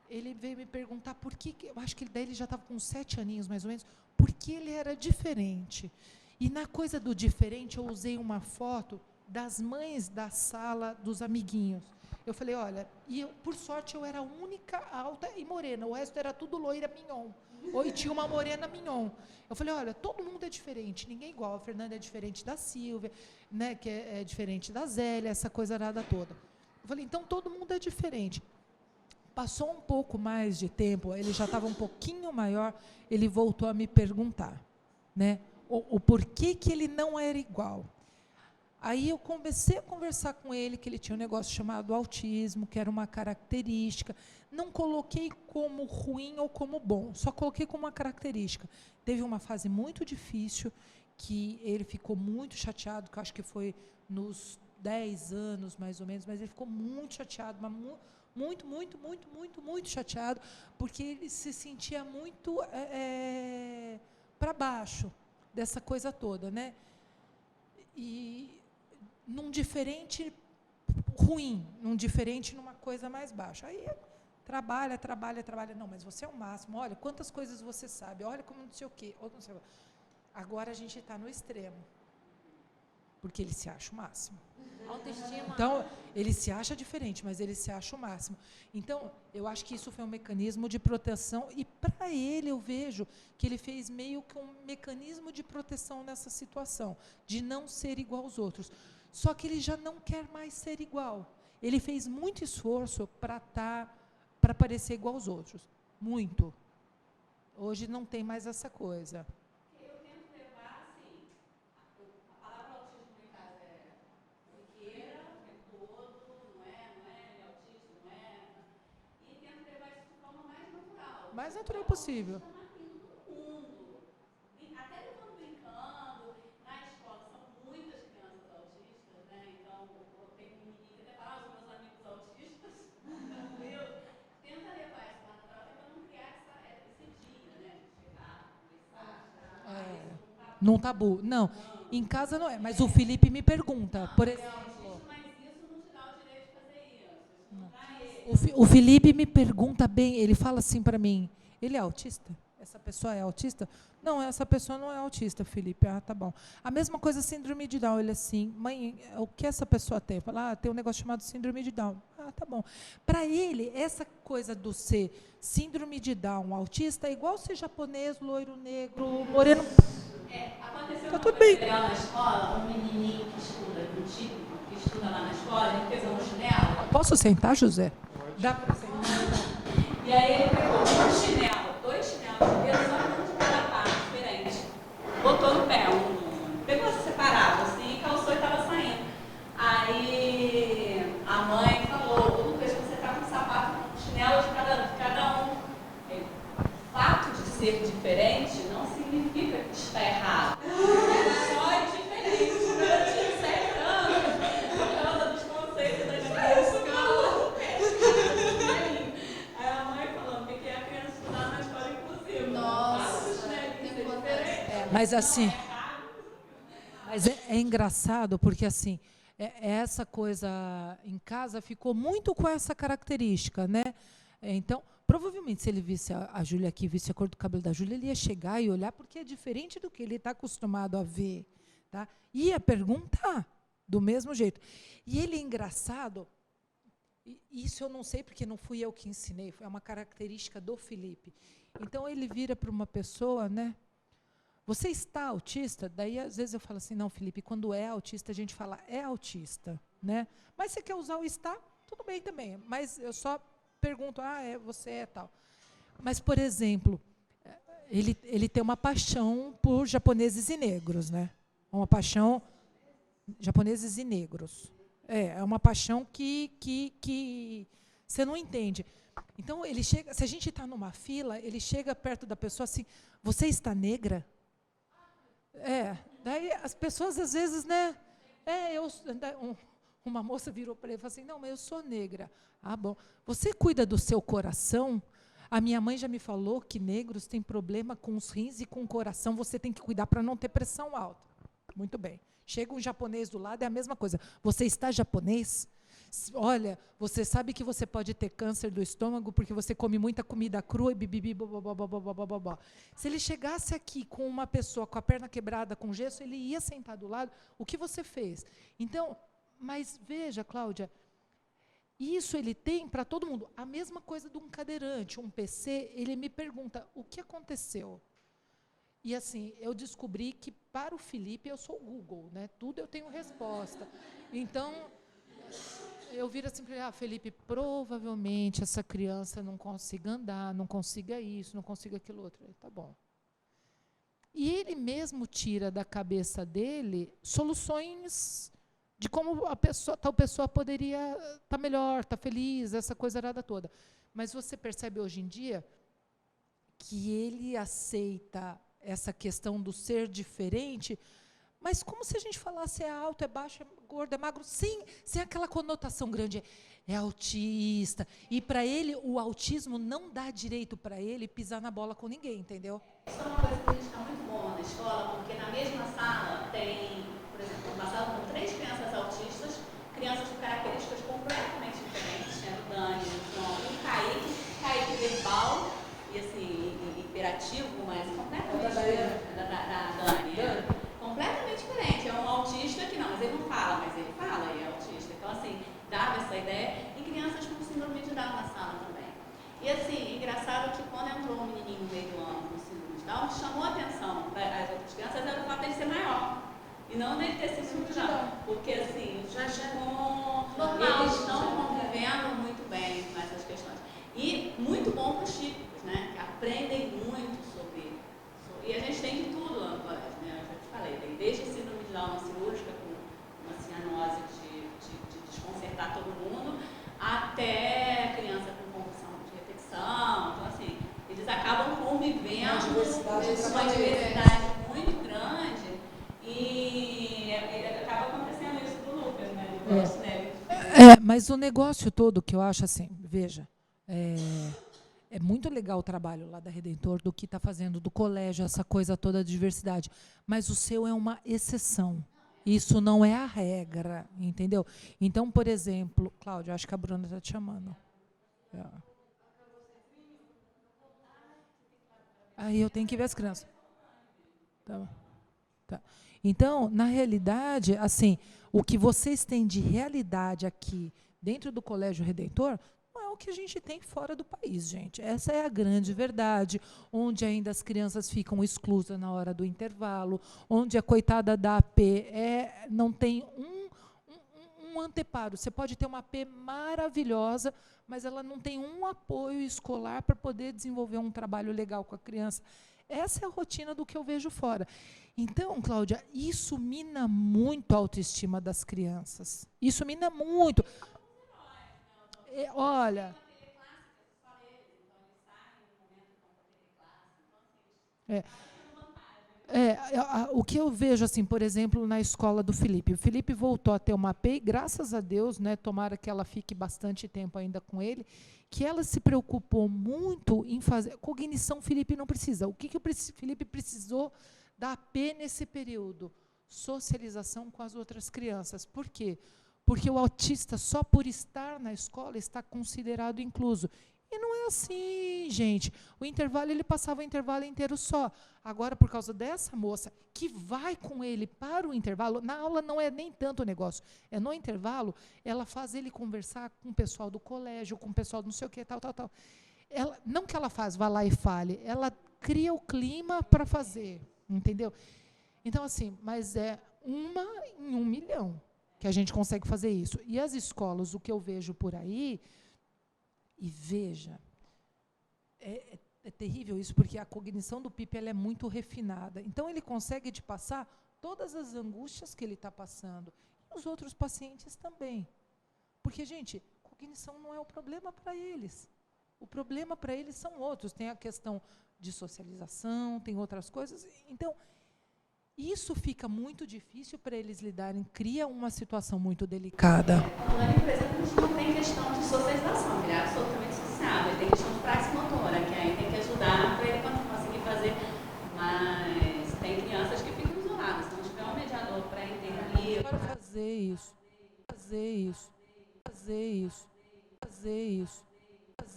ele veio me perguntar por que, eu acho que daí ele já estava com 7 aninhos, mais ou menos, por que ele era diferente. E na coisa do diferente, eu usei uma foto das mães da sala dos amiguinhos. Eu falei, olha, e eu, por sorte eu era a única alta e morena, o resto era tudo loira mignon. Ou tinha uma morena mignon. Eu falei, olha, todo mundo é diferente, ninguém é igual. A Fernanda é diferente da Silvia, né, que é diferente da Zélia, essa coisa nada toda. Eu falei, então todo mundo é diferente. Passou um pouco mais de tempo, ele já estava um pouquinho maior, ele voltou a me perguntar, né, o porquê que ele não era igual. Aí eu comecei a conversar com ele, que ele tinha um negócio chamado autismo, que era uma característica. Não coloquei como ruim ou como bom, só coloquei como uma característica. Teve uma fase muito difícil, que ele ficou muito chateado, que eu acho que foi nos 10 anos, mais ou menos, mas ele ficou muito chateado, mas muito chateado, porque ele se sentia muito para baixo dessa coisa toda, né? E num diferente ruim, num diferente numa coisa mais baixa. Aí trabalha. Não, mas você é o máximo. Olha, quantas coisas você sabe. Olha como não sei o quê. Não sei o quê. Agora a gente está no extremo. Porque ele se acha o máximo. Autoestima. Então, ele se acha diferente, mas ele se acha o máximo. Então, eu acho que isso foi um mecanismo de proteção, e para ele eu vejo que ele fez meio que um mecanismo de proteção nessa situação, de não ser igual aos outros. Só que ele já não quer mais ser igual. Ele fez muito esforço para parecer igual aos outros. Muito. Hoje não tem mais essa coisa. Mais natural possível. Até levando brincando, na escola são muitas crianças autistas, né? Então, tem um menino que até fala, os meus amigos autistas, tenta levar isso mais natural, tenta não criar esse dia, né? Chegar, conversar, Num tabu. Não, em casa não é, mas o Felipe me pergunta, por exemplo. Mas isso não te dá o direito de fazer isso. O Felipe me pergunta bem, ele fala assim para mim, ele é autista? Essa pessoa é autista? Não, essa pessoa não é autista, Felipe. Ah, tá bom. A mesma coisa, síndrome de Down. Ele assim, mãe, o que essa pessoa tem? Fala, tem um negócio chamado síndrome de Down. Ah, tá bom. Para ele, essa coisa do ser síndrome de Down, autista, é igual ser japonês, loiro, negro, moreno. Aconteceu tá uma tudo coisa bem. legal na escola, um menininho que estuda, que estuda lá na escola, ele pegou um chinelo. Posso sentar, José? Dá para sentar. E aí ele pegou um chinelo, 2 chinelos de dedo, só um de cada parte, diferente. Botou no pé, pegou separado, assim, e calçou e estava saindo. Aí a mãe falou, Lucas, você está com sapato, chinelo de cada um. O fato de ser diferente não significa que está errado. Só é diferente. Eu tinha 7 anos, por causa dos conceitos das crianças, que eu amo o pé. Aí a mãe falando que a criança estudar na escola inclusiva. Nossa, Mas assim, mas é engraçado porque assim, essa coisa em casa ficou muito com essa característica, né? Então, provavelmente se ele visse a Júlia aqui, visse a cor do cabelo da Júlia, ele ia chegar e olhar porque é diferente do que ele está acostumado a ver, tá? Ia perguntar do mesmo jeito. E ele é engraçado Isso eu não sei porque não fui eu que ensinei, foi uma característica do Felipe. Então ele vira para uma pessoa, né? Você está autista? Daí às vezes eu falo assim, não, Felipe, quando é autista a gente fala é autista, né? Mas você quer usar o está? Tudo bem também. Mas eu só pergunto, você é tal. Mas, por exemplo, ele tem uma paixão por japoneses e negros, né? Uma paixão japoneses e negros. É uma paixão que você não entende. Então, ele chega, se a gente está numa fila, ele chega perto da pessoa assim, você está negra? Daí as pessoas, às vezes, né? Uma moça virou para ele e falou assim, não, mas eu sou negra. Ah, bom. Você cuida do seu coração? A minha mãe já me falou que negros têm problema com os rins e com o coração, você tem que cuidar para não ter pressão alta. Muito bem. Chega um japonês do lado, é a mesma coisa. Você está japonês? Olha, você sabe que você pode ter câncer do estômago porque você come muita comida crua e bibibi, bobobó. Se ele chegasse aqui com uma pessoa com a perna quebrada, com gesso, ele ia sentar do lado. O que você fez? Então, mas veja, Cláudia, isso ele tem para todo mundo. A mesma coisa de um cadeirante, um PC, ele me pergunta, o que aconteceu? E assim, eu descobri que para o Felipe eu sou o Google, né? Tudo eu tenho resposta. Então, eu viro assim para ele, Felipe, provavelmente essa criança não consiga andar, não consiga isso, não consiga aquilo outro. Tá bom. E ele mesmo tira da cabeça dele soluções de como tal pessoa poderia estar melhor, estar feliz, essa coisa arada toda. Mas você percebe hoje em dia que ele aceita essa questão do ser diferente, mas como se a gente falasse é alto, é baixo, é gordo, é magro, sem aquela conotação grande, é autista. E para ele, o autismo não dá direito para ele pisar na bola com ninguém, entendeu? Isso é uma coisa que a gente está muito bom na escola, porque na mesma sala tem, por exemplo, no passado, com 3 crianças autistas, crianças com características completamente diferentes, o Dani, o Kaique verbal, e assim, hiperativo, mas completamente diferente da Dani. Completamente diferente. É um autista que não, mas ele não fala, mas ele fala e é autista. Então, assim, dava essa ideia. E crianças com síndrome de Down na sala também. E, assim, engraçado que quando entrou um menininho no meio do ano com síndrome de Down, chamou a atenção para as outras crianças era o fato dele ser maior. E não dele ter síndrome de Down. Porque, assim, eles estão convivendo muito bem com essas questões. E muito bom para os típicos, né? Que aprendem muito sobre. E a gente tem de tudo lá no colégio, né? Eu já te falei, tem desde síndrome de Down cirúrgica, com uma cianose de desconcertar todo mundo, até criança com convulsão de repetição. Então, assim, eles acabam convivendo com uma diversidade muito grande e acaba acontecendo isso do Lucas, né? Do nosso Neves. Mas o negócio todo que eu acho assim, veja, é muito legal o trabalho lá da Redentor, do que está fazendo do colégio, essa coisa toda de diversidade. Mas o seu é uma exceção. Isso não é a regra, entendeu? Então, por exemplo, Cláudia, acho que a Bruna está te chamando. Aí eu tenho que ver as crianças. Tá. Então, na realidade, assim, o que vocês têm de realidade aqui dentro do Colégio Redentor não é o que a gente tem fora do país, gente. Essa é a grande verdade, onde ainda as crianças ficam exclusas na hora do intervalo, onde a coitada da AP não tem um anteparo. Você pode ter uma AP maravilhosa, mas ela não tem um apoio escolar para poder desenvolver um trabalho legal com a criança. Essa é a rotina do que eu vejo fora. Então, Cláudia, isso mina muito a autoestima das crianças. Isso mina muito. Olha... o que eu vejo, assim, por exemplo, na escola do Felipe. O Felipe voltou a ter uma AP, e, graças a Deus, né, tomara que ela fique bastante tempo ainda com ele, que ela se preocupou muito em fazer... Cognição, Felipe não precisa. O que o Felipe precisou da AP nesse período? Socialização com as outras crianças. Por quê? Porque o autista, só por estar na escola, está considerado incluso. E não é assim, gente. O intervalo, ele passava o intervalo inteiro só. Agora, por causa dessa moça que vai com ele para o intervalo, na aula não é nem tanto o negócio, é no intervalo, ela faz ele conversar com o pessoal do colégio, com o pessoal do não sei o que, tal. Ela, não que ela faz, vá lá e fale, ela cria o clima para fazer, entendeu? Então, assim, mas é 1 em 1 milhão que a gente consegue fazer isso. E as escolas, o que eu vejo por aí, e veja, é terrível isso, porque a cognição do Pipe ela é muito refinada. Então, ele consegue te passar todas as angústias que ele está passando. E os outros pacientes também. Porque, gente, cognição não é o problema para eles. O problema para eles são outros. Tem a questão de socialização, tem outras coisas. Então, isso fica muito difícil para eles lidarem, cria uma situação muito delicada. Falando, por exemplo, a gente não tem questão de socialização, ele é absolutamente sociável, ele tem questão de prática motora, que aí tem que ajudar para ele conseguir fazer, mas tem crianças que ficam isoladas, se não tiver um mediador para intervir. Para fazer isso,